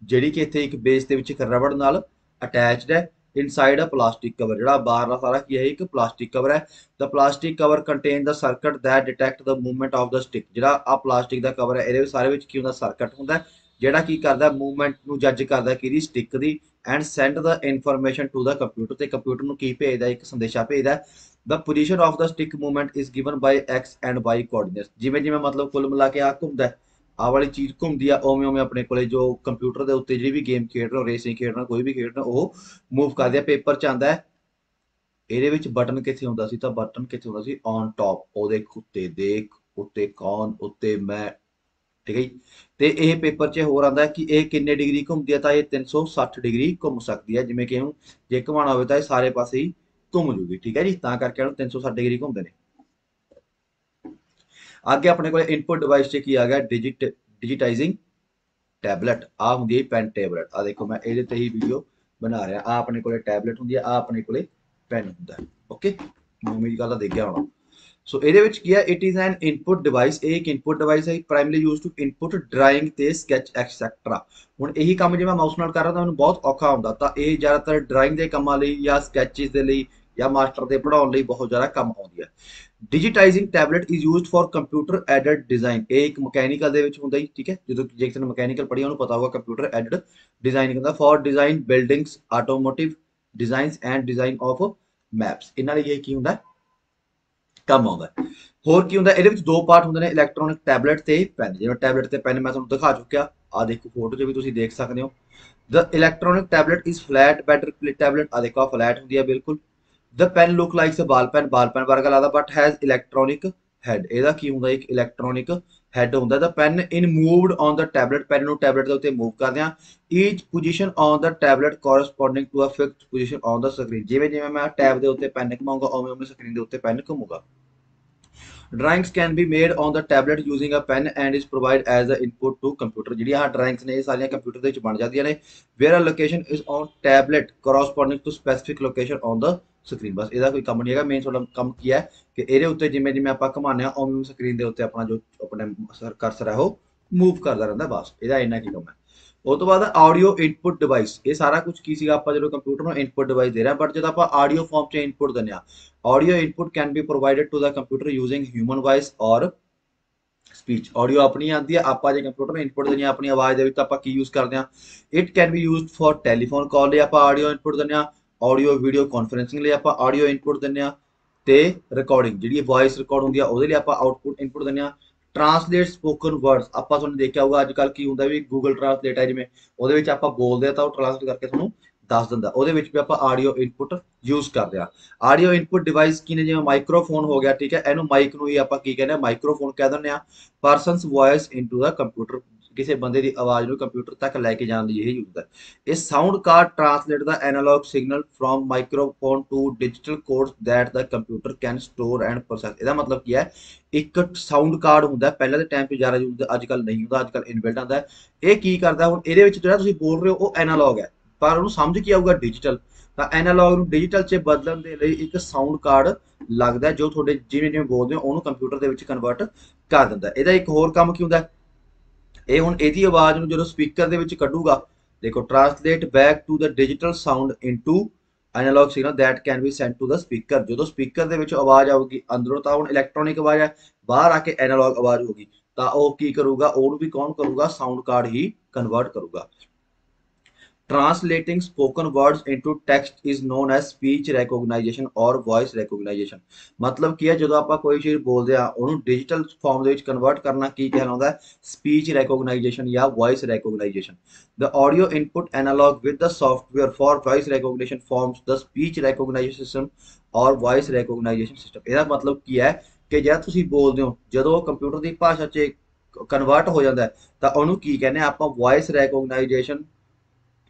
ਜਿਹੜੀ ਕਿ ਇੱਥੇ ਇੱਕ ਬੇਸ ਦੇ ਵਿੱਚ ਇੱਕ ਰਬੜ ਨਾਲ ਅਟੈਚਡ ਹੈ। ਇਨਸਾਈਡ ਅ ਪਲਾਸਟਿਕ ਕਵਰ, ਜਿਹੜਾ ਬਾਹਰਲਾ ਸਾਰਾ ਕੀ ਹੈ ਇੱਕ ਪਲਾਸਟਿਕ ਕਵਰ ਹੈ। The plastic cover contain the circuit that detect the movement of the stick. ਜਿਹੜਾ ਆ ਪਲਾਸਟਿਕ ਦਾ ਕਵਰ ਹੈ ਇਹਦੇ ਵਿੱਚ ਸਾਰੇ ਵਿੱਚ ਕੀ ਹੁੰਦਾ? ਸਰਕਟ ਹੁੰਦਾ ਜਿਹੜਾ ਕੀ ਕਰਦਾ ਮੂਵਮੈਂਟ ਨੂੰ ਜੱਜ ਕਰਦਾ ਕਿਹਦੀ? ਸਟਿਕ ਦੀ। And send the information to the computer, ਤੇ ਕੰਪਿਊਟਰ ਨੂੰ ਕੀ ਭੇਜਦਾ? ਇੱਕ ਸੰਦੇਸ਼ਾ ਭੇਜਦਾ। The position of the stick movement is given by X and Y coordinates. ਜਿਵੇਂ ਜਿਵੇਂ ਮਤਲਬ ਕੁੱਲ ਮਿਲਾ ਕੇ ਆ ਘੁੰਮਦਾ, ਆਹ ਵਾਲੀ ਚੀਜ਼ ਘੁੰਮਦੀ ਆ, ਉਵੇਂ ਉਵੇਂ ਆਪਣੇ ਕੋਲੇ ਜੋ ਕੰਪਿਊਟਰ ਦੇ ਉੱਤੇ ਜਿਹੜੀ ਵੀ ਗੇਮ ਖੇਡ ਰਹੇ ਹੋ, ਰੇਸਿੰਗ ਖੇਡਣਾ, ਕੋਈ ਵੀ ਖੇਡਣਾ, ਉਹ ਮੂਵ ਕਰਦੇ ਆ। ਪੇਪਰ 'ਚ ਆਉਂਦਾ ਹੈ ਇਹਦੇ ਵਿੱਚ ਬਟਨ ਕਿੱਥੇ ਹੁੰਦਾ ਸੀ? ਤਾਂ ਬਟਨ ਕਿੱਥੇ ਹੁੰਦਾ ਸੀ? ਔਨ ਟੌਪ, ਉਹਦੇ ਉੱਤੇ ਦੇਖ, ਉੱਤੇ ਕੌਣ, ਉੱਤੇ ਮੈਂ, ਠੀਕ ਹੈ ਜੀ। ਤੇ ਇਹ ਪੇਪਰ 'ਚ ਹੋਰ ਆਉਂਦਾ ਕਿ ਇਹ ਕਿੰਨੇ ਡਿਗਰੀ ਘੁੰਮਦੀ ਹੈ? ਤਾਂ ਇਹ 360 ਡਿਗਰੀ ਘੁੰਮ ਸਕਦੀ ਹੈ। ਜਿਵੇਂ ਕਿ ਇਹਨੂੰ ਜੇ ਘੁਮਾਉਣਾ ਹੋਵੇ ਤਾਂ ਇਹ ਸਾਰੇ ਪਾਸੇ ਹੀ ਘੁੰਮ ਜੂਗੀ, ਠੀਕ ਹੈ ਜੀ। ਤਾਂ ਕਰਕੇ ਇਹਨੂੰ 360 ਡਿਗਰੀ ਘੁੰਮਦੇ ਨੇ। ਅੱਗੇ ਆਪਣੇ ਕੋਲ ਇਨਪੁਟ ਡਿਵਾਈਸ 'ਚ ਕੀ ਆ ਗਿਆ? ਡਿਜੀਟਾਈਜ਼ਿੰਗ ਟੈਬਲੇਟ। ਆ ਹੁੰਦੀ ਹੈ ਪੈਨ ਟੈਬਲੇਟ। ਆ ਦੇਖੋ ਮੈਂ ਇਹਦੇ ਤੇ ਹੀ ਵੀਡੀਓ ਬਣਾ ਰਿਹਾ। ਆ ਆਪਣੇ ਕੋਲੇ ਟੈਬਲੇਟ ਹੁੰਦੀ ਹੈ, ਆ ਆਪਣੇ ਕੋਲੇ ਪੈਨ ਹੁੰਦਾ ਹੈ। ਓਕੇ, ਉਮੀਦ ਕਰਦਾ ਦੇਖ ਗਿਆ ਹੋਣਾ। ਸੋ ਇਹਦੇ ਵਿੱਚ ਕੀ ਹੈ? It is an input device. ਇਹ ਇੱਕ ਇਨਪੁਟ ਡਿਵਾਈਸ ਹੈ, ਪ੍ਰਾਇਮਲੀ ਯੂਜ਼ ਟੂ ਇਨਪੁਟ ਡਰਾਇੰਗ ਤੇ ਸਕੈਚ ਐਕਸੈਟਰਾ। ਹੁਣ ਇਹੀ ਕੰਮ ਜੇ ਮੈਂ ਮਾਊਸ ਨਾਲ ਕਰ ਰਿਹਾ ਤਾਂ ਮੈਨੂੰ ਬਹੁਤ ਔਖਾ ਹੁੰਦਾ, ਤਾਂ ਇਹ ਜ਼ਿਆਦਾਤਰ ਡਰਾਇੰਗ ਦੇ ਕੰਮਾਂ ਲਈ ਜਾਂ ਸਕੈਚਿਸ ਦੇ ਲਈ ਜਾਂ ਮਾਸਟਰ ਦੇ ਪੜਾਉਣ ਲਈ ਬਹੁਤ ਜ਼ਿਆਦਾ ਕੰਮ ਆਉਂਦੀ ਹੈ। Digitising tablet is used for computer aided design. ਇਹ ਇੱਕ ਮਕੈਨੀਕਲ ਦੇ ਵਿੱਚ ਹੁੰਦਾ ਹੀ, ਠੀਕ ਹੈ। ਜਦੋਂ ਜੇ ਕਿਸੇ ਨੇ ਮਕੈਨੀਕਲ ਪੜ੍ਹੀ ਉਹਨੂੰ ਪਤਾ ਹੋਗਾ ਕੰਪਿਊਟਰ ਐਡਡ ਡਿਜ਼ਾਈਨਿੰਗ ਹੁੰਦਾ for design buildings, automotive designs and design of maps. ਇਹਨਾਂ ਲਈ ਇਹ ਕੀ ਹੁੰਦਾ? ਕੰਮ ਆਉਂਦਾ। ਹੋਰ ਕੀ ਹੁੰਦਾ? ਇਹਦੇ ਵਿੱਚ ਦੋ ਪਾਰਟ ਹੁੰਦੇ ਨੇ, ਇਲੈਕਟ੍ਰੋਨਿਕ ਟੈਬਲੇਟ ਤੇ ਪੈਨ। ਜਿਵੇਂ ਟੈਬਲੇਟ ਤੇ ਪੈਨ ਮੈਂ ਤੁਹਾਨੂੰ ਦਿਖਾ ਚੁੱਕਿਆ, ਆ ਦੇਖੋ ਫੋਟੋ 'ਚ ਵੀ ਤੁਸੀਂ ਦੇਖ ਸਕਦੇ ਹੋ। The electronic tablet is flat bed tablet. ਆ ਦੇਖੋ ਫਲੈਟ ਹੁੰਦੀ ਹੈ ਬਿਲਕੁਲ। The pen look likes a ball pen ਵਰਗਾ ਲੱਗਦਾ, ਬਟ ਹੈਜ਼ ਇਲੈਕਟ੍ਰੋਨਿਕ ਹੈਡ। ਇਹਦਾ ਕੀ ਹੁੰਦਾ? ਇੱਕ ਇਲੈਕਟ੍ਰੋਨਿਕ ਹੈਡ ਹੁੰਦਾ। The pen in moved on the tablet. Pen ਨੂੰ ਟੈਬਲੇਟ ਦੇ ਉੱਤੇ ਮੂਵ ਕਰਦੇ ਆ। Each position on the tablet corresponding to a fixed position on the screen. ਜਿਵੇਂ ਜਿਵੇਂ ਮੈਂ ਟੈਬ ਦੇ ਉੱਤੇ ਪੈਨ ਘੁਮਾਊਂਗਾ ਉਵੇਂ ਉਵੇਂ ਸਕਰੀਨ ਦੇ ਉੱਤੇ PAN ਘੁੰਮੂਗਾ। Drawings can be made on the tablet using a pen and is provided as the input to computer। ਜਿਹੜੀਆਂ ਆਹ drawings ਨੇ ਇਹ ਸਾਰੀਆਂ ਕੰਪਿਊਟਰ ਦੇ ਵਿੱਚ ਬਣ ਜਾਂਦੀਆਂ ਨੇ। Where a location is on tablet corresponding to specific location on the screen। ਬਸ ਇਹਦਾ ਕੋਈ ਕੰਮ ਨਹੀਂ ਹੈਗਾ। ਮੇਨ ਤੁਹਾਡਾ ਕੰਮ ਕੀ ਹੈ ਕਿ ਇਹਦੇ ਉੱਤੇ ਜਿਵੇਂ ਜਿਵੇਂ ਆਪਾਂ ਘੁਮਾਉਂਦੇ ਹਾਂ ਉਵੇਂ ਸਕਰੀਨ ਦੇ ਉੱਤੇ ਆਪਣਾ ਜੋ ਆਪਣੇ ਕਰਸਰ ਹੈ ਉਹ ਮੂਵ ਕਰਦਾ ਰਹਿੰਦਾ। ਬਸ ਇਹਦਾ ਇੰਨਾ ਕੀ ਕੰਮ ਹੈ। ਉਹ ਤੋਂ ਬਾਅਦ ਆਡੀਓ ਇਨਪੁਟ ਡਿਵਾਈਸ। ਇਹ ਸਾਰਾ ਕੁਝ ਕੀ ਸੀਗਾ? ਆਪਾਂ ਜਦੋਂ ਕੰਪਿਊਟਰ ਨੂੰ ਇਨਪੁਟ ਡਿਵਾਈਸ ਦੇ ਰਹੇ ਹਾਂ, ਬਟ ਜਦੋਂ ਆਪਾਂ ਆਡੀਓ ਫਾਰਮ 'ਚ ਇਨਪੁਟ ਦਿੰਦੇ ਹਾਂ, audio input can be provided to the computer using human voice or speech। Audio ਆਪਣੀ ਆਉਂਦੀ ਹੈ, ਆਪਾਂ ਜੇ ਕੰਪਿਊਟਰ ਨੂੰ ਇਨਪੁਟ ਦੇਣੀ ਆਪਣੀ ਆਵਾਜ਼ ਦੇ ਵਿੱਚ ਤਾਂ ਆਪਾਂ ਕੀ ਯੂਜ਼ ਕਰਦੇ ਹਾਂ? It can be used for telephone call ਲਈ ਆਪਾਂ ਆਡੀਓ ਇਨਪੁਟ ਦਿੰਦੇ ਹਾਂ। ਆਡੀਓ ਵੀਡੀਓ ਕਾਨਫਰੈਂਸਿੰਗ ਲਈ ਆਪਾਂ ਆਡੀਓ ਇਨਪੁਟ ਦਿੰਦੇ ਹਾਂ। ਤੇ ਰਿਕਾਰਡਿੰਗ ਜਿਹੜੀ ਵੌਇਸ ਰਿਕਾਰਡ ਹੁੰਦੀ ਆ ਉਹਦੇ ਲਈ ਆਪਾਂ ਆਊਟਪੁੱਟ ਇਨਪੁਟ ਦਿੰਦੇ ਹਾਂ। Translate spoken words. ਆਪਾਂ ਤੁਹਾਨੂੰ ਦੇਖਿਆ ਹੋਊਗਾ ਅੱਜ ਕੱਲ੍ਹ ਕੀ ਹੁੰਦਾ ਵੀ ਗੂਗਲ ਟਰਾਂਸਲੇਟ ਹੈ, ਜਿਵੇਂ ਉਹਦੇ ਵਿੱਚ ਆਪਾਂ ਬੋਲਦੇ ਆ ਤਾਂ ਉਹ ਟਰਾਂਸਲੇਟ ਕਰਕੇ ਤੁਹਾਨੂੰ ਦੱਸ ਦਿੰਦਾ। ਉਹਦੇ ਵਿੱਚ ਵੀ ਆਪਾਂ ਆਡੀਓ ਇਨਪੁਟ ਯੂਜ਼ ਕਰਦੇ ਆ। ਆਡੀਓ ਇਨਪੁਟ ਡਿਵਾਈਸ ਕੀ ਨੇ? ਜਿਵੇਂ ਮਾਈਕ੍ਰੋਫੋਨ ਹੋ ਗਿਆ, ਠੀਕ ਹੈ। ਇਹਨੂੰ ਮਾਈਕ ਨੂੰ ਹੀ ਆਪਾਂ ਕੀ ਕਹਿੰਦੇ ਆ? ਮਾਈਕ੍ਰੋਫੋਨ ਕਹਿ ਦਿੰਦੇ ਆ। Persons voice into the computer. ਕਿਸੇ ਬੰਦੇ ਦੀ ਆਵਾਜ਼ ਨੂੰ ਕੰਪਿਊਟਰ ਤੱਕ ਲੈ ਕੇ ਜਾਣ ਲਈ ਇਹ ਯੂਜ਼ ਹੁੰਦਾ। ਇਹ sound card translate the analogue signal from microphone to digital codes that the computer can store and process. ਇਹਦਾ ਮਤਲਬ ਕੀ ਹੈ? ਇੱਕ ਸਾਊਂਡ ਕਾਰਡ ਹੁੰਦਾ, ਪਹਿਲਾਂ ਦੇ ਟਾਈਮ 'ਤੇ ਜ਼ਿਆਦਾ ਯੂਜ਼ ਹੁੰਦਾ, ਅੱਜ ਕੱਲ੍ਹ ਨਹੀਂ ਹੁੰਦਾ, ਅੱਜ ਕੱਲ੍ਹ ਇਨਬਿਲਟ ਆਉਂਦਾ। ਇਹ ਕੀ ਕਰਦਾ? ਹੁਣ ਇਹਦੇ ਵਿੱਚ ਜਿਹੜਾ ਤੁਸੀਂ ਬੋਲ ਰਹੇ ਹੋ ਉਹ ਐਨਾਲੌਗ ਹੈ, ਪਰ ਉਹਨੂੰ ਸਮਝ ਕੀ ਆਊਗਾ? ਡਿਜੀਟਲ। ਤਾਂ ਐਨਾਲੌਗ ਨੂੰ ਡਿਜੀਟਲ 'ਚ ਬਦਲਣ ਦੇ ਲਈ ਇੱਕ ਸਾਊਂਡ ਕਾਰਡ ਲੱਗਦਾ ਜੋ ਤੁਹਾਡੇ ਜਿਵੇਂ ਜਿਵੇਂ ਬੋਲਦੇ ਹੋ ਉਹਨੂੰ ਕੰਪਿਊਟਰ ਦੇ ਵਿੱਚ ਕਨਵਰਟ ਕਰ ਦਿੰਦਾ। ਇਹਦਾ ਇੱਕ ਹੋਰ ਕੰਮ ਕੀ ਹੁੰਦਾ? ਇਹ ਹੁਣ ਇਹਦੀ ਆਵਾਜ਼ ਨੂੰ ਜਦੋਂ ਸਪੀਕਰ ਦੇ ਵਿੱਚ ਕੱਢੂਗਾ, ਦੇਖੋ translate back to the digital sound into analogue signal that can be sent to the speaker. ਜਦੋਂ ਸਪੀਕਰ ਦੇ ਵਿੱਚ ਆਵਾਜ਼ ਆਊਗੀ ਅੰਦਰੋਂ ਤਾਂ ਹੁਣ ਇਲੈਕਟ੍ਰੋਨਿਕ ਆਵਾਜ਼ ਹੈ, ਬਾਹਰ ਆ ਕੇ ਐਨਾਲੌਗ ਆਵਾਜ਼ ਹੋਗੀ ਤਾਂ ਉਹ ਕੀ ਕਰੂਗਾ? ਉਹਨੂੰ ਵੀ ਕੌਣ ਕਰੂਗਾ? ਸਾਊਂਡ ਕਾਰਡ ਹੀ ਕਨਵਰਟ ਕਰੂਗਾ। Translating spoken words into text is known as speech recognition or voice recognition। ਮਤਲਬ ਕੀ ਹੈ? ਜਦੋਂ ਆਪਾਂ ਕੋਈ ਚੀਜ਼ ਬੋਲਦੇ ਆ ਉਹਨੂੰ ਡਿਜੀਟਲ ਫਾਰਮ ਦੇ ਵਿੱਚ ਕਨਵਰਟ ਕਰਨਾ ਕੀ ਕਹਿਲਾਉਂਦਾ ਹੈ? ਸਪੀਚ ਰੈਕੋਗਨਾਈਜੇਸ਼ਨ ਜਾਂ voice ਰੈਕੋਗਨਾਈਜੇਸ਼ਨ। The audio input analog with the software for voice recognition forms the speech recognition system or voice recognition system। ਇਹਦਾ ਮਤਲਬ ਕੀ ਹੈ ਕਿ ਜਦ ਤੁਸੀਂ ਬੋਲਦੇ ਹੋ ਜਦੋਂ ਉਹ ਕੰਪਿਊਟਰ ਦੀ ਭਾਸ਼ਾ 'ਚ ਕਨਵਰਟ ਹੋ ਜਾਂਦਾ ਹੈ ਤਾਂ ਉਹਨੂੰ ਕੀ ਕਹਿੰਦੇ ਆ ਆਪਾਂ? ਵੌਇਸ ਰੈਕੋਗਨਾਈਜੇਸ਼ਨ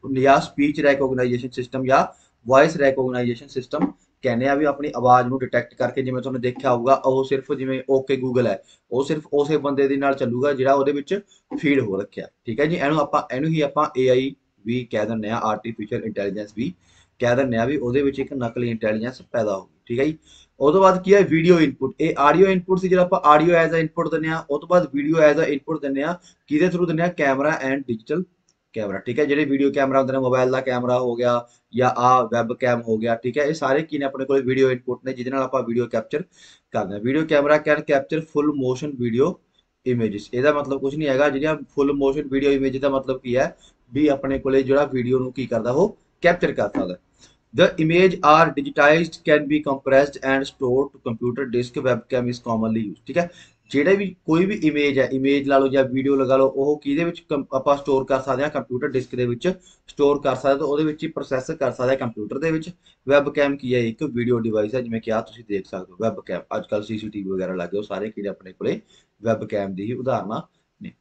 ਜਾਂ ਸਪੀਚ ਰੈਕੋਗਨਾਈਜੇਸ਼ਨ ਸਿਸਟਮ ਜਾਂ ਵੌਇਸ ਰੈਕੋਗਨਾਈਜੇਸ਼ਨ ਸਿਸਟਮ कहने आ भी अपनी आवाज़ ਨੂੰ डिटेक्ट करके जिवें तुहानूं देखिया होगा ਉਹ सिर्फ जिवें ओके गूगल है ਉਹ सिर्फ ਉਸੇ ਬੰਦੇ ਦੇ ਨਾਲ ਚੱਲੂਗਾ ਜਿਹੜਾ ਉਹਦੇ ਵਿੱਚ ਫੀਡ ਹੋ ਰੱਖਿਆ। ਠੀਕ ਹੈ ਜੀ, ਇਹਨੂੰ ਹੀ ਆਪਾਂ AI ਵੀ ਕਹਿ ਦਿੰਦੇ ਆ, ਆਰਟੀਫਿਸ਼ੀਅਲ ਇੰਟੈਲੀਜੈਂਸ ਵੀ ਕਹਿ ਦਿੰਦੇ ਆ ਵੀ ਉਹਦੇ ਵਿੱਚ ਇੱਕ ਨਕਲੀ ਇੰਟੈਲੀਜੈਂਸ ਪੈਦਾ ਹੋ ਗਈ। ਠੀਕ ਹੈ ਜੀ, ਉਹ ਤੋਂ ਬਾਅਦ ਕੀ ਹੈ ਵੀਡੀਓ ਇਨਪੁਟ। ਇਹ ਆਡੀਓ ਇਨਪੁਟ ਸੀ ਜਿਹੜਾ ਆਪਾਂ ਆਡੀਓ ਐਜ਼ ਅ ਇਨਪੁਟ ਦਿੰਦੇ ਆ, ਉਹ ਤੋਂ ਬਾਅਦ ਵੀਡੀਓ ਐਜ਼ ਅ ਇਨਪੁਟ ਦਿੰਦੇ ਆ ਕਿਹਦੇ ਥਰੂ ਦਿੰਦੇ ਆ, ਕੈਮਰਾ ਐਂਡ ਡਿजिटल कैमरा। ठीक है, ਜਿਹੜੇ ਵੀਡੀਓ ਕੈਮਰਾ ਹੁੰਦੇ ਨੇ ਮੋਬਾਈਲ ਦਾ ਕੈਮਰਾ ਹੋ ਗਿਆ ਜਾਂ ਆ ਵੈਬ ਕੈਮ ਹੋ ਗਿਆ। ਠੀਕ ਹੈ, ਇਹ ਸਾਰੇ ਕੀ ਨੇ ਆਪਣੇ ਕੋਲ ਵੀਡੀਓ ਇਨਪੁਟ ਨੇ ਜਿਹਦੇ ਨਾਲ ਆਪਾਂ ਵੀਡੀਓ ਕੈਪਚਰ ਕਰਦੇ ਹਾਂ। Video camera can capture full motion video images. ਇਹਦਾ ਮਤਲਬ ਕੁਝ ਨਹੀਂ ਹੈਗਾ, ਜਿਹੜੀਆਂ ਫੁੱਲ ਮੋਸ਼ਨ ਵੀਡੀਓ ਇਮੇਜ ਦਾ ਮਤਲਬ ਕੀ ਹੈ ਵੀ ਆਪਣੇ ਕੋਲੇ ਜਿਹੜਾ ਵੀਡੀਓ ਨੂੰ ਕੀ ਕਰਦਾ ਉਹ ਕੈਪਚਰ ਕਰ ਸਕਦਾ। The image are digitized, can be compressed and stored to computer disk, webcam is commonly used। ठीक है, ਜਿਹੜੇ ਵੀ ਕੋਈ ਵੀ ਇਮੇਜ ਹੈ, ਇਮੇਜ ਲਾ ਲਓ ਜਾਂ ਵੀਡੀਓ ਲਗਾ ਲਓ, ਉਹ ਕਿਹਦੇ ਵਿੱਚ ਆਪਾਂ ਸਟੋਰ ਕਰ ਸਕਦੇ ਹਾਂ, ਕੰਪਿਊਟਰ ਡਿਸਕ ਦੇ ਵਿੱਚ ਸਟੋਰ ਕਰ ਸਕਦੇ ਤਾਂ ਉਹਦੇ ਵਿੱਚ ਹੀ ਪ੍ਰੋਸੈਸ ਕਰ ਸਕਦੇ ਹਾਂ ਕੰਪਿਊਟਰ ਦੇ ਵਿੱਚ। ਵੈਬ ਕੈਮ ਕੀ ਹੈ, ਇੱਕ ਵੀਡੀਓ ਡਿਵਾਈਸ ਹੈ, ਜਿਵੇਂ ਕਿ ਆ ਤੁਸੀਂ ਦੇਖ ਸਕਦੇ ਹੋ ਵੈਬ ਕੈਮ। ਅੱਜ ਕੱਲ੍ਹ CCTV ਵਗੈਰਾ ਲੱਗੇ, ਉਹ ਸਾਰੇ ਕਿਹੜੇ ਆਪਣੇ ਕੋਲੇ ਵੈਬ ਕੈਮ ਦੀ ਹੀ ਉਦਾਹਰਨਾਂ ਨੇ।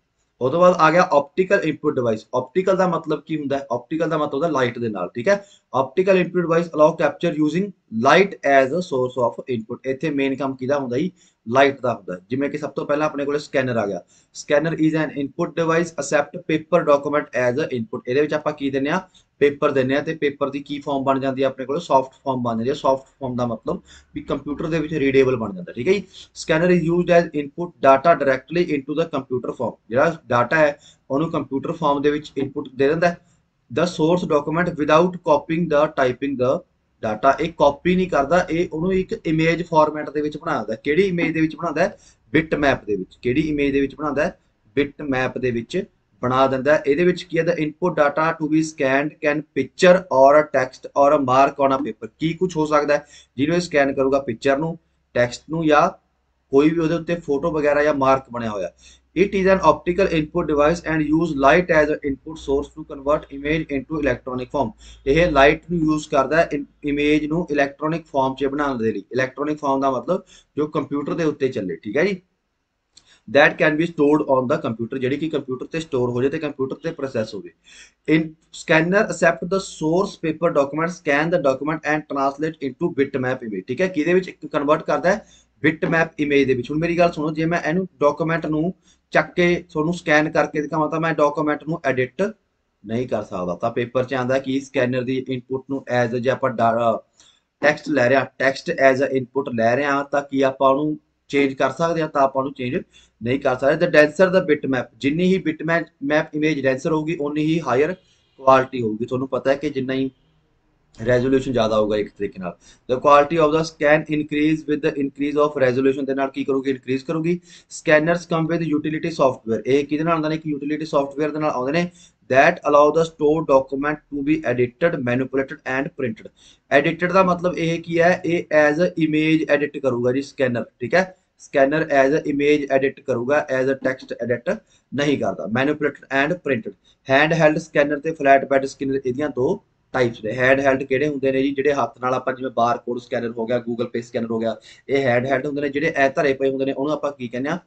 ਉਹ ਤੋਂ ਬਾਅਦ ਆ ਗਿਆ ਆਪਟੀਕਲ ਇਨਪੁਟ ਡਿਵਾਈਸ। ਆਪਟੀਕਲ ਦਾ ਮਤਲਬ ਕੀ ਹੁੰਦਾ ਹੈ, ਆਪਟੀਕਲ ਦਾ ਮਤਲਬ ਹੁੰਦਾ ਲਾਈਟ ਦੇ ਨਾਲ। ਠੀਕ ਹੈ, optical input device allow capture using light as a source of input. ਇੱਥੇ ਮੇਨ ਕੰਮ ਕਿਹਦਾ ਹੁੰਦਾ ਜੀ, ਲਾਈਟ ਦਾ ਹੁੰਦਾ। ਜਿਵੇਂ ਕਿ ਸਭ ਤੋਂ ਪਹਿਲਾਂ ਆਪਣੇ ਕੋਲੇ ਸਕੈਨਰ ਆ ਗਿਆ। Scanner is an input device accept paper document as a input. ਇਹਦੇ ਵਿੱਚ ਆਪਾਂ ਕੀ ਦਿੰਦੇ ਆ, ਪੇਪਰ ਦਿੰਦੇ ਆ, ਤੇ ਪੇਪਰ ਦੀ ਕੀ ਫਾਰਮ ਬਣ ਜਾਂਦੀ ਹੈ ਆਪਣੇ ਕੋਲ, ਸੌਫਟ ਫਾਰਮ ਬਣ ਜਾਂਦੀ ਹੈ। ਸੌਫਟ ਫਾਰਮ ਦਾ ਮਤਲਬ ਵੀ ਕੰਪਿਊਟਰ ਦੇ ਵਿੱਚ ਰੀਡੇਬਲ ਬਣ ਜਾਂਦਾ। ਠੀਕ ਹੈ ਜੀ, scanner is used as input data directly into the computer form. ਜਿਹੜਾ ਡਾਟਾ ਹੈ ਉਹਨੂੰ ਕੰਪਿਊਟਰ ਫਾਰਮ ਦੇ ਵਿੱਚ ਇਨਪੁਟ ਦੇ ਦਿੰਦਾ। The source document without copying the typing the data. ਇਹ ਕਾਪੀ ਨਹੀਂ ਕਰਦਾ, ਇਹ ਉਹਨੂੰ ਇੱਕ ਇਮੇਜ ਫਾਰਮੈਟ ਦੇ ਵਿੱਚ ਬਣਾਉਂਦਾ। ਕਿਹੜੀ ਇਮੇਜ ਦੇ ਵਿੱਚ ਬਣਾਉਂਦਾ ਹੈ, ਬਿਟ ਮੈਪ ਦੇ ਵਿੱਚ। ਕਿਹੜੀ ਇਮੇਜ ਦੇ ਵਿੱਚ ਬਣਾਉਂਦਾ ਹੈ, ਬਿਟ ਮੈਪ ਦੇ ਵਿੱਚ ਬਣਾ ਦਿੰਦਾ। ਇਹਦੇ ਵਿੱਚ ਕੀ ਹੈ, the input data to be scanned can picture or text or mark on a paper. ਕੀ ਕੁਝ ਹੋ ਸਕਦਾ ਹੈ ਜਿਹਨੂੰ ਇਹ ਸਕੈਨ ਕਰੂਗਾ, ਪਿਕਚਰ ਨੂੰ, ਟੈਕਸਟ ਨੂੰ, ਜਾਂ ਕੋਈ ਵੀ ਉਹਦੇ ਉੱਤੇ ਫੋਟੋ ਵਗੈਰਾ ਜਾਂ ਮਾਰਕ ਬਣਿਆ ਹੋਇਆ। It is an optical input device and use light as an input source to convert image into electronic form। ਇਹ ਲਾਈਟ ਨੂੰ ਯੂਜ਼ ਕਰਦਾ ਇਮੇਜ ਨੂੰ ਇਲੈਕਟ੍ਰੋਨਿਕ ਫਾਰਮ 'ਚ ਬਣਾਉਣ ਦੇ ਲਈ। ਇਲੈਕਟ੍ਰੋਨਿਕ ਫਾਰਮ ਦਾ ਮਤਲਬ ਜੋ ਕੰਪਿਊਟਰ ਦੇ ਉੱਤੇ ਚੱਲੇ। ਠੀਕ ਹੈ ਜੀ, that can be stored on the computer, ਜਿਹੜੀ ਕਿ ਕੰਪਿਊਟਰ ਤੇ ਸਟੋਰ ਹੋ ਜਾਏ ਤੇ ਕੰਪਿਊਟਰ ਤੇ ਪ੍ਰੋਸੈਸ ਹੋਵੇ। In scanner accept the source paper document, scan the document and translate into bitmap image। ਠੀਕ ਹੈ, ਕਿਹਦੇ ਵਿੱਚ ਕਨਵਰਟ ਕਰਦਾ ਹੈ, ਬਿਟਮੈਪ ਇਮੇਜ ਦੇ ਵਿੱਚ। ਹੁਣ ਮੇਰੀ ਗੱਲ ਸੁਣੋ, ਜੇ ਮੈਂ ਇਹਨੂੰ ਡਾਕੂਮੈਂਟ ਨੂੰ ਚੱਕ ਕੇ ਤੁਹਾਨੂੰ ਸਕੈਨ ਕਰਕੇ ਦਿਖਾਵਾਂ ਤਾਂ ਮੈਂ ਡਾਕੂਮੈਂਟ ਨੂੰ ਐਡਿਟ ਨਹੀਂ ਕਰ ਸਕਦਾ। ਤਾਂ ਪੇਪਰ 'ਚ ਆਉਂਦਾ ਕਿ ਸਕੈਨਰ ਦੀ ਇਨਪੁਟ ਨੂੰ ਐਜ਼ ਜੇ ਆਪਾਂ ਟੈਕਸਟ ਲੈ ਰਹੇ ਹਾਂ, ਟੈਕਸਟ ਐਜ਼ ਅ ਇਨਪੁਟ ਲੈ ਰਹੇ ਹਾਂ, ਤਾਂ ਕੀ ਆਪਾਂ ਉਹਨੂੰ ਚੇਂਜ ਕਰ ਸਕਦੇ ਹਾਂ, ਤਾਂ ਆਪਾਂ ਉਹਨੂੰ ਚੇਂਜ ਨਹੀਂ ਕਰ ਸਕਦੇ। ਦ ਡੈਂਸਰ ਦਾ ਬਿਟ ਮੈਪ, ਜਿੰਨੀ ਹੀ ਬਿਟ ਮੈਪ ਇਮੇਜ ਡੈਂਸਰ ਹੋਊਗੀ ਉਨੀ ਹੀ ਹਾਇਰ ਕੁਆਲਿਟੀ ਹੋਊਗੀ। ਤੁਹਾਨੂੰ ਪਤਾ ਹੈ ਕਿ ਜਿੰਨਾ ਹੀ ਰੈਜ਼ੋਲੂਸ਼ਨ ਜ਼ਿਆਦਾ ਹੋਊਗਾ ਇੱਕ ਤਰੀਕੇ ਨਾਲ, the quality of the scan increase with the increase of resolution. ਦੇ ਨਾਲ ਕੀ ਕਰੂਗੀ, ਇਨਕਰੀਜ਼ ਕਰੂਗੀ। Scanners come with utility software. ਇਹ ਕਿਹਦੇ ਨਾਲ ਆਉਂਦੇ ਨੇ, ਕਿ ਯੂਟਿਲਿਟੀ ਸੌਫਟਵੇਅਰ ਦੇ ਨਾਲ ਆਉਂਦੇ ਨੇ। that allow the stored document to be edited, manipulated and printed। edited ਦਾ ਮਤਲਬ ਇਹ ਕੀ ਹੈ, ਇਹ ਐਜ਼ ਅ ਇਮੇਜ ਐਡਿਟ ਕਰੂਗਾ ਜੀ ਸਕੈਨਰ। ਠੀਕ ਹੈ, scanner as a image edit ਕਰੂਗਾ, ਐਜ਼ ਅ ਟੈਕਸਟ ਐਡਿਟ ਨਹੀਂ ਕਰਦਾ। Manipulated and printed. Hand held scanner ਤੇ ਫਲੈਟ ਬੈਡ ਸਕੈਨਰ, ਇਹਦੀਆਂ ਦੋ ਟਾਈਪਸ ਨੇ। ਹੈਂਡ ਹੈਲਡ ਕਿਹੜੇ ਹੁੰਦੇ ਨੇ ਜੀ, ਜਿਹੜੇ ਹੱਥ ਨਾਲ ਆਪਾਂ, ਜਿਵੇਂ ਬਾਰਕੋਡ ਸਕੈਨਰ ਹੋ ਗਿਆ, ਗੂਗਲ ਪੇ ਸਕੈਨਰ ਹੋ ਗਿਆ, ਇਹ ਹੈਂਡ ਹੈਲਡ ਹੁੰਦੇ ਨੇ। ਜਿਹੜੇ ਐ ਧਰੇ ਪਏ ਹੁੰਦੇ ਨੇ ਉਹਨੂੰ ਆਪਾਂ ਕੀ ਕਹਿੰਦੇ ਆ,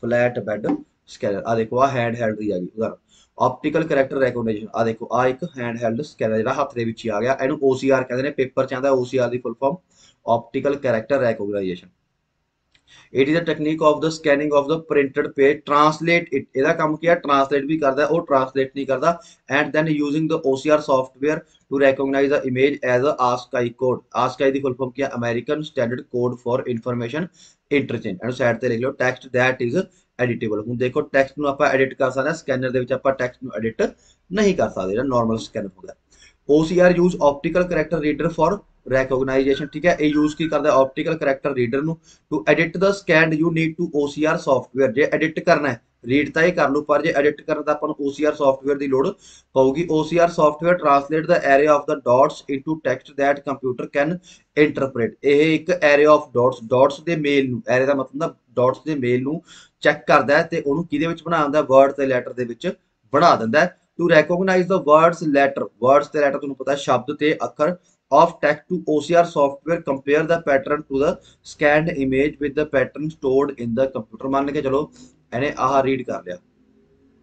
ਫਲੈਟ ਬੈਡ ਸਕੈਨਰ। ਆ ਦੇਖੋ, ਆ ਹੈਂਡ ਹੈਲਡ ਦੀ ਆ ਗਈ ਉਦਾਹਰਨ। ਆਪਟੀਕਲ ਕਰੈਕਟਰ ਰੈਕੋਗਨਾਈਜੇਸ਼ਨ, ਆ ਦੇਖੋ, ਆ ਇੱਕ ਹੈਂਡ ਹੈਲਡ ਸਕੈਨਰ ਜਿਹੜਾ ਹੱਥ ਦੇ ਵਿੱਚ ਹੀ ਆ ਗਿਆ। ਇਹਨੂੰ OCR ਕਹਿੰਦੇ ਨੇ, ਪੇਪਰ 'ਚ ਆਉਂਦਾ OCR ਦੀ full form, optical character recognisation. It is a technique of the scanning of the printed page. Translate it, ਇਹਦਾ ਕੰਮ ਕੀ ਹੈ, ਟ੍ਰਾਂਸਲੇਟ ਵੀ ਕਰਦਾ, ਉਹ ਟ੍ਰਾਂਸਲੇਟ ਨਹੀਂ ਕਰਦਾ। And then using the OCR software to recognise the image as a ASCII code. ASCII ਦੀ ਫੁੱਲ ਫਾਰਮ ਕੀ ਹੈ, American standard code for information interchange. ਇਹਨੂੰ ਸਾਈਡ ਤੇ ਲਿਖ ਲਓ, ਟੈਕਸਟ ਦੈਟ ਇਜ਼ ਐਡਿਟੇਬਲ। ਹੁਣ ਦੇਖੋ, ਟੈਕਸਟ ਨੂੰ ਆਪਾਂ ਐਡਿਟ ਕਰ ਸਕਦੇ ਹਾਂ, ਸਕੈਨਰ ਦੇ ਵਿੱਚ ਆਪਾਂ ਟੈਕਸਟ ਨੂੰ ਐਡਿਟ ਨਹੀਂ ਕਰ ਸਕਦੇ, ਜਿਹੜਾ ਨਾਰਮਲ ਸਕੈਨਰ ਹੁੰਦਾ। OCR use optical character reader for recognisation. ठीक है, ये यूज की करता है ऑप्टिकल करैक्टर रीडर नु to edit the scan. You need to OCR software. जे एडिट करना है रीड तो ये कर लो, पर जे एडिट करना तो अपन OCR सॉफ्टवेयर की लोड़ पऊगी। OCR software translate the array of the dots into text that computer can interpret. ये एक एरे ऑफ डॉट्स, डॉट्स के मेल नू, एरे का मतलब डॉट्स के मेल नू चैक करता है ते उहनू किहदे विच बना दिंदा, वर्ड ते लैटर दे विच बना दिंदा है। To recognise the words letter, words ते लैटर तुहानू पता है शब्द ते अखर of text to OCR software compare the pattern to the scanned image with the pattern stored in the computer. मान के चलो इहने आह रीड कर लिया,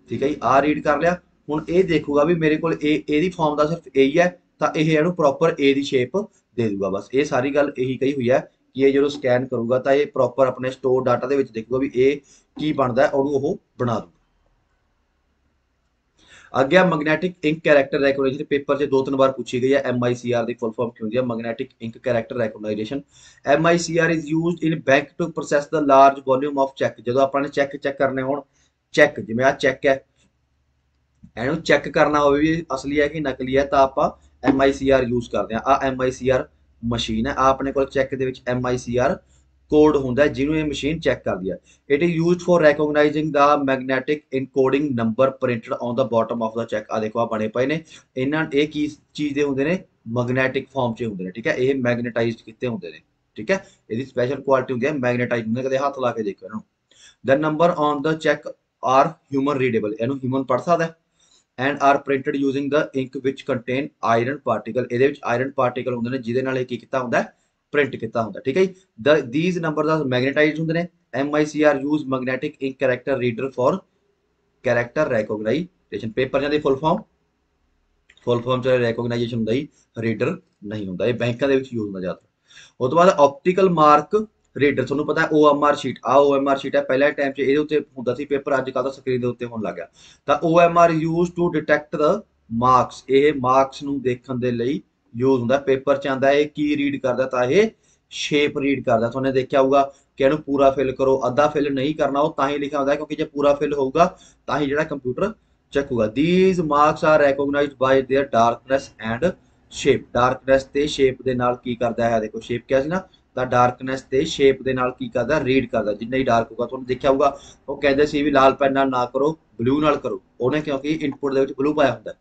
ठीक है जी, आह रीड कर लिया। हुण ये देखूगा भी मेरे को एदी फॉर्म का सिर्फ ए ही है, तो यह इहनू प्रॉपर ए की शेप दे दूगा। बस ये सारी गल यही कही हुई है कि ये जो स्कैन करूगा तो ये प्रॉपर अपने स्टोर डाटा के देखूगा भी ये की बनता है और वो बना दूगा। अगे magnetic ink character recognition paper से 2-3 बार पूछी गई है। MICR की फुल फॉर्म क्यों है magnetic ink character recognition. MICR is used in bank to process the large volume of cheque. जो अपने चैक करने हो चैक जिमें आ चैक है ਇਹਨੂੰ ਚੈੱਕ ਕਰਨਾ ਹੋਵੇ ਵੀ ਅਸਲੀ ਹੈ ਕਿ ਨਕਲੀ ਹੈ ਤਾਂ ਆਪਾਂ MICR ਯੂਜ਼ ਕਰਦੇ ਆ। ਆ MICR ਮਸ਼ੀਨ ਹੈ। ਆ ਆਪਣੇ ਕੋਲ ਚੈੱਕ ਦੇ ਵਿੱਚ MICR ਕੋਡ ਹੁੰਦਾ ਜਿਹਨੂੰ ਇਹ ਮਸ਼ੀਨ ਚੈੱਕ ਕਰਦੀ ਹੈ। It is used for recognising the magnetic encoding number printed on the bottom of the cheque. ਆ ਦੇਖੋ ਆ ਬਣੇ ਪਏ ਨੇ ਇਹਨਾਂ ਇਹ ਕੀ ਚੀਜ਼ ਦੇ ਹੁੰਦੇ ਨੇ ਮੈਗਨੈਟਿਕ ਫਾਰਮ 'ਚ ਹੁੰਦੇ ਨੇ। ਠੀਕ ਹੈ ਇਹ ਮੈਗਨੇਟਾਈਜ਼ਡ ਕੀਤੇ ਹੁੰਦੇ ਨੇ। ਠੀਕ ਹੈ ਇਹਦੀ ਸਪੈਸ਼ਲ ਕੁਆਲਿਟੀ ਹੁੰਦੀ ਹੈ ਮੈਗਨੇਟਾਈਜ਼ ਹੁੰਦੇ ਕਦੇ ਹੱਥ ਲਾ ਕੇ ਦੇਖੋ ਇਹਨੂੰ। The number on the cheque are human readable ਇਹਨੂੰ ਹਿਊਮਨ ਪੜ੍ਹ ਸਕਦਾ and are printed using the ink which contain iron particle। ਇਹਦੇ ਵਿੱਚ ਆਇਰਨ ਪਾਰਟੀਕਲ ਹੁੰਦੇ ਨੇ ਜਿਹਦੇ ਨਾਲ ਇਹ ਕੀ ਕੀਤਾ ਹੁੰਦਾ ਪ੍ਰਿੰਟ ਕੀਤਾ ਹੁੰਦਾ। ਠੀਕ ਹੈ ਜੀ these numbers are magnetized ਹੁੰਦੇ ਨੇ। MICR use magnetic ink character reader for character recognition। Paper the full farm ਚ ਰੈਕੋਗਨਾਈਜੇਸ਼ਨ ਹੁੰਦਾ ਹੀ ਰੀਡਰ ਨਹੀਂ ਹੁੰਦਾ। ਇਹ ਬੈਂਕਾਂ ਦੇ ਵਿੱਚ ਯੂਜ਼ ਹੁੰਦਾ ਜ਼ਿਆਦਾ। ਉਸ ਤੋਂ ਬਾਅਦ ਆਪਟੀਕਲ ਮਾਰਕ ਰੀਡਰ ਤੁਹਾਨੂੰ ਪਤਾ ਹੈ OMR ਸ਼ੀਟ ਆ OMR ਸ਼ੀਟ ਹੈ ਪਹਿਲੇ ਟਾਈਮ 'ਚ ਇਹਦੇ ਉੱਤੇ ਹੁੰਦਾ ਸੀ ਪੇਪਰ ਅੱਜ ਕੱਲ੍ਹ ਤਾਂ ਸਕਰੀਨ ਦੇ ਉੱਤੇ ਹੋਣ ਲੱਗ ਗਿਆ। ਤਾਂ OMR use to detect the marks ਇਹ ਮਾਰਕਸ ਨੂੰ ਦੇਖਣ ਦੇ ਲਈ ਯੂਜ਼ ਹੁੰਦਾ। ਪੇਪਰ 'ਚ ਆਉਂਦਾ ਇਹ ਕੀ ਰੀਡ ਕਰਦਾ ਤਾਂ ਇਹ ਸ਼ੇਪ ਰੀਡ ਕਰਦਾ। ਤੁਹਾਨੂੰ ਦੇਖਿਆ ਹੋਊਗਾ ਕਿ ਇਹਨੂੰ ਪੂਰਾ ਫਿਲ ਕਰੋ ਅੱਧਾ ਫਿਲ ਨਹੀਂ ਕਰਨਾ ਉਹ ਤਾਂ ਹੀ ਲਿਖਿਆ ਹੁੰਦਾ ਕਿਉਂਕਿ ਜੇ ਪੂਰਾ ਫਿਲ ਹੋਊਗਾ ਤਾਂ ਹੀ ਜਿਹੜਾ computer ਚੱਕੂਗਾ। these marks are recognized by their darkness and shape। darkness ਤੇ shape ਦੇ ਨਾਲ ਕੀ ਕਰਦਾ ਹੈ ਦੇਖੋ shape ਕਿਹਾ ਸੀ ਨਾ ਤਾਂ ਡਾਰਕਨੈਸ ਤੇ ਸ਼ੇਪ ਦੇ ਨਾਲ ਕੀ ਕਰਦਾ ਰੀਡ ਕਰਦਾ। ਜਿੰਨਾ ਹੀ ਡਾਰਕ ਹੋਊਗਾ ਤੁਹਾਨੂੰ ਦੇਖਿਆ ਹੋਊਗਾ ਉਹ ਕਹਿੰਦੇ ਸੀ ਵੀ ਲਾਲ ਪੈਨ ਨਾਲ ਨਾ ਕਰੋ ਬਲੂ ਨਾਲ ਕਰੋ ਉਹਨੇ ਕਿਉਂਕਿ ਇਨਪੁਟ ਦੇ ਵਿੱਚ ਬਲੂ ਪਾਇਆ ਹੁੰਦਾ।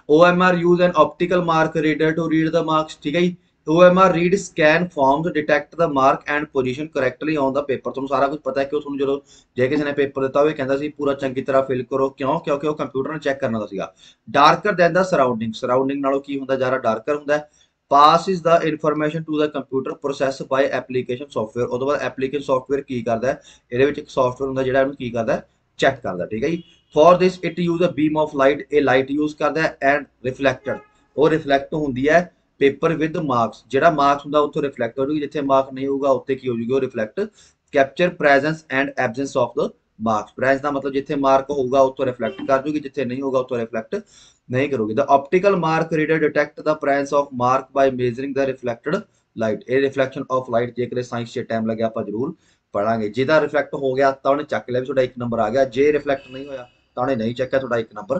OMR use an optical mark reader to read the marks। ਠੀਕ ਹੈ ਜੀ OMR read scan forms detect the mark and position correctly on the paper। ਤੁਹਾਨੂੰ ਸਾਰਾ ਕੁਝ ਪਤਾ ਹੈ ਕਿ ਤੁਹਾਨੂੰ ਜਦੋਂ ਜੇ ਕਿਸੇ ਨੇ ਪੇਪਰ ਦਿੱਤਾ ਹੋਵੇ ਕਹਿੰਦਾ ਸੀ ਪੂਰਾ ਚੰਗੀ ਤਰ੍ਹਾਂ ਫਿਲ ਕਰੋ ਕਿਉਂ ਕਿਉਂਕਿ ਉਹ ਕੰਪਿਊਟਰ ਨੇ ਚੈੱਕ ਕਰਨਾ ਦਾ ਸੀਗਾ। ਡਾਰਕਰ ਦੈਨ ਦਾ ਸਰਾਊਂਡਿੰਗ ਨਾਲੋਂ ਕੀ ਹੁੰਦਾ ਜ਼ਿਆਦਾ ਡਾਰਕਰ ਹੁੰਦਾ ਹੈ। passes the information to the computer process by application software। ਉਹ ਤੋਂ ਬਾਅਦ ਐਪਲੀਕੇਸ਼ਨ ਸੌਫਟਵੇਅਰ ਕੀ ਕਰਦਾ ਇਹਦੇ ਵਿੱਚ ਇੱਕ ਸੌਫਟਵੇਅਰ ਹੁੰਦਾ ਜਿਹੜਾ ਇਹਨੂੰ ਕੀ ਕਰਦਾ ਚੈੱਕ ਕਰਦਾ। ਠੀਕ ਹੈ ਜੀ for this it use a beam of light। ਇਹ ਲਾਈਟ ਯੂਜ਼ ਕਰਦਾ and reflected ਉਹ ਰਿਫਲੈਕਟ ਹੁੰਦੀ ਹੈ ਪੇਪਰ ਵਿਦ ਮਾਰਕਸ। ਜਿਹੜਾ ਮਾਰਕਸ ਹੁੰਦਾ ਉੱਥੋਂ ਰਿਫਲੈਕਟ ਹੋ ਜੂਗੀ ਜਿੱਥੇ ਮਾਰਕ ਨਹੀਂ ਹੋਊਗਾ ਉੱਥੇ ਕੀ ਹੋ ਜੂਗੀ ਉਹ reflect. Capture presence and absence of the marks. Presence ਦਾ ਮਤਲਬ ਜਿੱਥੇ ਮਾਰਕ ਹੋਊਗਾ ਉੱਥੋਂ ਰਿਫਲੈਕਟ ਕਰ ਜੂਗੀ ਜਿੱਥੇ ਨਹੀਂ ਹੋਊਗਾ ਉੱਥੋਂ ਰਿਫਲੈਕਟ नहीं करोगे। The optical mark reader detect the presence of mark by measuring the reflected light. ये रिफ्लेक्शन ऑफ लाइट जेकर साइंस से टाइम लगे आप जरूर पढ़ांगे। जिहदा रिफ्लेक्ट हो गया तो उन्हें चक लिया भी थोड़ा 1 नंबर आ गया जे रिफ्लेक्ट नहीं होया तो उन्हें नहीं चक्या थोड़ा 1 नंबर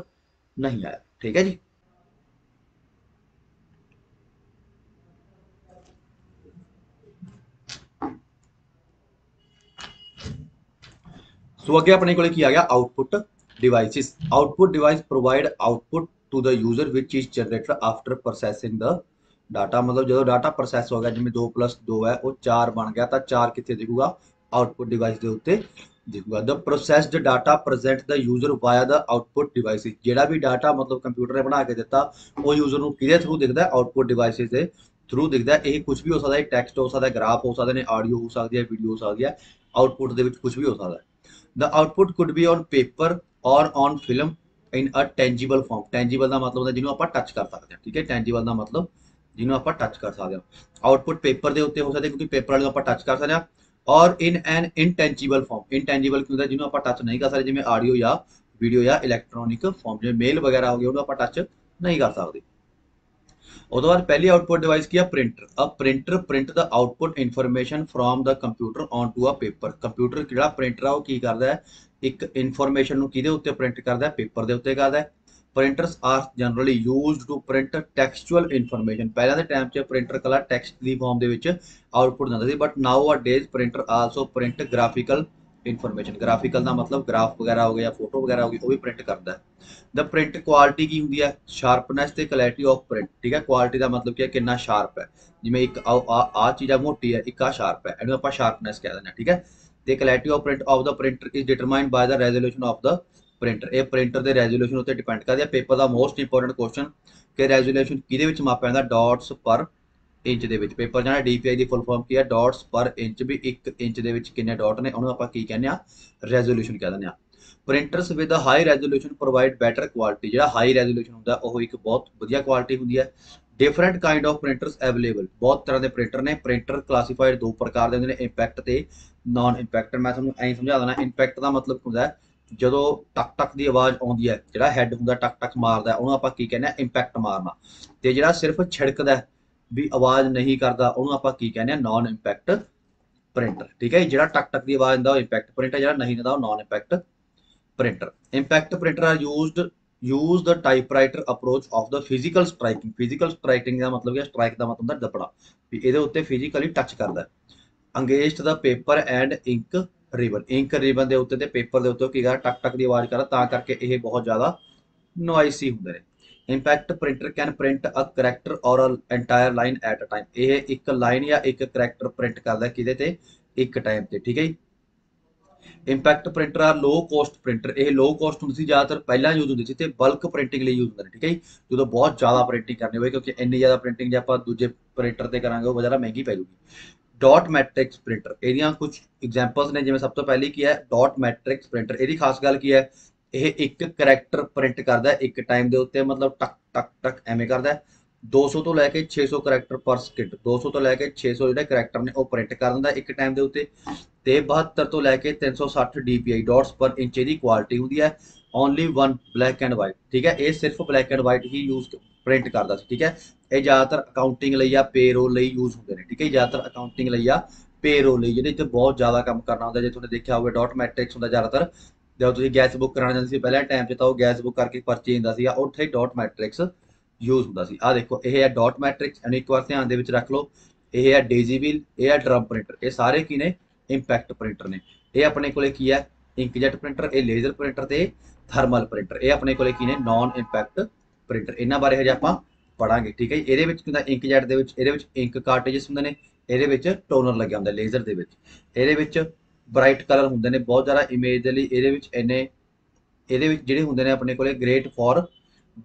नहीं आया। ठीक है जी सो अगे अपने को की आ गया output devices. Output device provide output to the user which is generated after processing the data. मतलब जो डाटा प्रोसैस हो गया जिमें 2+2 है वो 4 बन गया तो 4 कितने दिखूगा आउटपुट डिवाइस के उत्ते दिखूगा। The processed data present the user via the output devices. ਜਿਹੜਾ भी डाटा मतलब कंप्यूटर ने बना के दिता वो यूजर ਨੂੰ ਕਿਹਦੇ ਥਰੂ ਦਿਖਦਾ आउटपुट डिवाइसिस ਦੇ ਥਰੂ ਦਿਖਦਾ। ਇਹ ਕੁਝ ਵੀ ਹੋ ਸਕਦਾ ਹੈ ਟੈਕਸਟ ਹੋ ਸਕਦਾ ਹੈ ਗ੍ਰਾਫ ਹੋ ਸਕਦੇ ਨੇ ਆਡੀਓ ਹੋ ਸਕਦੀ ਹੈ ਵੀਡੀਓ ਹੋ ਸਕਦੀ ਹੈ ਆउटपुट ਦੇ ਵਿੱਚ ਕੁਝ ਵੀ ਹੋ ਸਕਦਾ ਹੈ। The output could be on paper or on film in a tangible form। tangible ਦਾ ਮਤਲਬ ਹੁੰਦਾ ਜਿਹਨੂੰ ਆਪਾਂ ਟੱਚ ਕਰ ਸਕਦੇ ਹਾਂ। ਠੀਕ ਹੈ tangible ਦਾ ਮਤਲਬ ਜਿਹਨੂੰ ਆਪਾਂ ਟੱਚ ਕਰ ਸਕਦੇ ਹਾਂ। ਆਊਟਪੁੱਟ ਪੇਪਰ ਦੇ ਉੱਤੇ ਹੋ ਸਕਦਾ ਕਿਉਂਕਿ ਪੇਪਰ ਵਾਲੇ ਨੂੰ ਆਪਾਂ ਟੱਚ ਕਰ ਸਕਦੇ ਹਾਂ ਔਰ ਇਨ ਐਨ ਇਨਟੈਂਜੀਬਲ ਫਾਰਮ। ਇਨਟੈਂਜੀਬਲ ਕੀ ਹੁੰਦਾ ਜਿਹਨੂੰ ਆਪਾਂ ਟੱਚ ਨਹੀਂ ਕਰ ਸਕਦੇ ਜਿਵੇਂ ਆਡੀਓ ਜਾਂ ਵੀਡੀਓ ਜਾਂ ਇਲੈਕਟ੍ਰੋਨਿਕ ਫਾਰਮ ਜਿਵੇਂ ਮੇਲ ਵਗੈਰਾ ਹੋ ਗਿਆ ਉਹਨੂੰ ਆਪਾਂ ਟੱਚ ਨਹੀਂ ਕਰ ਸਕਦੇ। ਉਹ ਤੋਂ ਬਾਅਦ ਪਹਿਲੀ ਆਊਟਪੁੱਟ ਡਿਵਾਈਸ ਕੀ ਆ printer. A printer print the output information from the computer on to a paper. Computer ਜਿਹੜਾ ਪ੍ਰਿੰਟਰ ਆ ਉਹ ਕੀ ਕਰਦਾ ਹੈ ਇੱਕ ਇਨਫੋਰਮੇਸ਼ਨ ਨੂੰ ਕਿਹਦੇ ਉੱਤੇ ਪ੍ਰਿੰਟ ਕਰਦਾ ਪੇਪਰ ਦੇ ਉੱਤੇ ਕਰਦਾ। Printers are generally used to print textual information. ਪਹਿਲਾਂ ਦੇ ਟਾਈਮ 'ਚ ਪ੍ਰਿੰਟਰ ਕਲਾ ਟੈਕਸਟ ਦੀ ਫਾਰਮ ਦੇ ਵਿੱਚ ਆਊਟਪੁੱਟ ਦਿੰਦਾ ਸੀ but nowadays printer also print graphical information. Graphical ਦਾ ਮਤਲਬ ਗ੍ਰਾਫ ਵਗੈਰਾ ਹੋ ਗਿਆ ਫੋਟੋ ਵਗੈਰਾ ਹੋ ਗਈ ਉਹ ਵੀ ਪ੍ਰਿੰਟ ਕਰਦਾ। ਦ ਪ੍ਰਿੰਟ ਕੁਆਲਿਟੀ ਕੀ ਹੁੰਦੀ ਹੈ ਸ਼ਾਰਪਨੈਸ ਤੇ ਕੁਆਲਿਟੀ ਆਫ ਪ੍ਰਿੰਟ। ਠੀਕ ਹੈ ਕੁਆਲਿਟੀ ਦਾ ਮਤਲਬ ਕੀ ਹੈ ਕਿੰਨਾ ਸ਼ਾਰਪ ਹੈ ਜਿਵੇਂ ਇੱਕ ਆ ਚੀਜ਼ ਮੋਟੀ ਹੈ ਇੱਕ ਆ ਸ਼ਾਰਪ ਹੈ ਇਹਨੂੰ ਆਪਾਂ ਸ਼ਾਰਪਨੈਸ ਕਹਿ ਦਿੰਦੇ ਹਾਂ। ਠੀਕ ਹੈ ਤੇ quality of print of the printer is determined ਬਾय the resolution of the printer. ਇਹ ਪ੍ਰਿੰਟਰ ਦੇ ਰੈਜ਼ੋਲੂਸ਼ਨ ਉੱਤੇ ਡਿਪੈਂਡ ਕਰਦੀ ਹੈ। ਪੇਪਰ ਦਾ ਮੋਸਟ ਇੰਪੋਰਟੈਂਟ ਕੁਐਸਚਨ ਕਿ ਰੈਜ਼ੋਲੂਸ਼ਨ ਕਿਹਦੇ ਵਿੱਚ ਮਾਪਿਆ ਜਾਂਦਾ ਡਾਟਸ ਪਰ ਇੰਚ ਦੇ ਵਿੱਚ। ਪੇਪਰ ਜਾਣਾ DPI ਦੀ ਫੁੱਲ ਫਾਰਮ ਕੀ ਹੈ ਡਾਟਸ ਪਰ ਇੰਚ ਵੀ 1 ਇੰਚ ਦੇ ਵਿੱਚ ਕਿੰਨੇ ਡਾਟ ਨੇ ਉਹਨੂੰ ਆਪਾਂ ਕੀ ਕਹਿੰਦੇ ਆ ਰੈਜ਼ੋਲੂਸ਼ਨ ਕਹਿ ਦਿੰਦੇ ਆ। Printers with high resolution provide better quality. ਜਿਹੜਾ ਹਾਈ ਰੈਜ਼ੋਲੂਸ਼ਨ ਹੁੰਦਾ ਉਹ ਇੱਕ ਬਹੁਤ ਵਧੀਆ ਕੁਆਲਿਟੀ ਹੁੰਦੀ ਹੈ। Different kind of printers available, बहुत तरह के प्रिंटर ने। प्रिंटर क्लासीफाइड दो प्रकार के होंगे ने, इंपैक्ट ते नॉन इंपैक्ट। मैं थोड़ा ऐ समझा देना। इंपैक्ट का मतलब होंगे जो टक टक की आवाज़ आती है, जो हैड होंगे टक टक मारदा, उन्होंने आप की कहने इंपैक्ट मारना। तो जो सिर्फ छिड़कदा भी आवाज़ नहीं करता, उन्होंने आप की कहने नॉन इंपैक्ट प्रिंटर। ठीक है, जो टक टक की आवाज़ आंदा इंपैक्ट प्रिंटर, जो नहीं आंदा non impact printer. Impact printer are use the typewriter approach of the physical striking. Physical striking का मतलब क्या, स्ट्राइक का मतलब होंगे दबड़ा, भी ये उत्ते फिजिकली टच करता है। Engage the paper and ink ribbon, ink ribbon के उत्ते पेपर के उत्ते की टक टक की आवाज़ करता, तां करके ये बहुत ज़्यादा नॉइसी होंगे ने। Impact printer can print a character or a entire line at a time, ये एक लाइन या एक करैक्टर प्रिंट करता कि एक टाइम से। ठीक है जी। इंपैक्ट प्रिंटर आ लो कॉस्ट प्रिंटर, ये लो कॉस्ट होंगे ज़्यादातर पहला यूज होंगे थे, बल्क प्रिंटिंग लिए यूज होंगे। ठीक है जी, जो बहुत ज़्यादा प्रिंटिंग करनी हो, क्योंकि इन्नी ज़्यादा प्रिंटिंग जो आप दूजे प्रिंटर से करा वो ज़्यादा महंगी पै जूगी। डॉट मैट्रिक्स प्रिंटर, ये कुछ एग्जाम्पल्स ने, जिमें सब तो पहले की है डॉट मैट्रिक्स प्रिंटर। ये खास गल की है, ये एक करैक्टर प्रिंट करता है एक टाइम के उत्ते, मतलब टक टक टक एवें करता है। 200 तो लैके 600 करैक्टर पर सकिंट, 200 तो लैके 600 जो करैक्टर ने वो प्रिंट कर दिंदा एक टाइम के उत्ते। ਤੇ 72 ਤੋਂ ਲੈ ਕੇ 360 DPI ਡਾਟਸ ਪਰ ਇੰਚ ਦੀ ਕੁਆਲਿਟੀ ਹੁੰਦੀ ਹੈ। Only one black and white. ਠੀਕ ਹੈ, ਇਹ ਸਿਰਫ black and white he use print ਕਰਦਾ ਸੀ। ਠੀਕ ਹੈ, ਇਹ ਜ਼ਿਆਦਾਤਰ ਅਕਾਊਂਟਿੰਗ ਲਈ ਜਾਂ ਪੇਰੋਲ ਲਈ ਯੂਜ਼ ਹੁੰਦੇ ਨੇ। ਠੀਕ ਹੈ, ਜ਼ਿਆਦਾਤਰ ਅਕਾਊਂਟਿੰਗ ਲਈ ਜਾਂ ਪੇਰੋਲ ਲਈ, ਜਿਹਦੇ 'ਚ ਬਹੁਤ ਜ਼ਿਆਦਾ ਕੰਮ ਕਰਨਾ ਹੁੰਦਾ। ਜੇ ਤੁਸੀਂ ਦੇਖਿਆ ਹੋਵੇ ਡਾਟ ਮੈਟ੍ਰਿਕਸ ਹੁੰਦਾ ਜ਼ਿਆਦਾਤਰ, ਜਦੋਂ ਤੁਸੀਂ ਗੈਸ ਬੁੱਕ ਕਰਾਉਣ ਜਾਂਦੇ ਸੀ ਪਹਿਲੇ ਟਾਈਮ 'ਚ, ਤਾਂ ਉਹ ਗੈਸ ਬੁੱਕ ਕਰਕੇ ਪਰਚੀ ਦਿੰਦਾ ਸੀਗਾ, ਉੱਥੇ ਡਾਟ ਮੈਟ੍ਰਿਕਸ ਯੂਜ਼ ਹੁੰਦਾ ਸੀ। ਆਹ ਦੇਖੋ, ਇਹ ਹੈ ਡਾਟ ਮੈਟ੍ਰਿਕਸ। ਇਹਨੂੰ ਇੱਕ ਵਾਰ ਧਿਆਨ ਦੇ ਵਿੱਚ ਰੱਖ ਲਓ। ਇਹ ਹੈ ਡੇਜ਼ੀ ਵੀਲ, ਇਹ ਹੈ ਡਰਮ ਪ੍ਰਿੰਟਰ, ਇਹ ਸਾਰੇ ਕੀ ਨੇ, इंपैक्ट प्रिंटर ने। ये अपने को की है इंकजैट प्रिंटर, ये लेजर प्रिंटर ते थर्मल प्रिंटर, ये अपने को की ने नॉन इंपैक्ट प्रिंटर। इन्हों बारे हजे आप पढ़ांगे। ठीक है, ये इंकजैट के इंक कार्टेजिस होंगे ने, ये टोनर लगे होंगे लेजर के, ये ब्राइट कलर होंगे ने बहुत ज़्यादा इमेज के लिए। ये जोड़े होंगे ने अपने को ग्रेट फॉर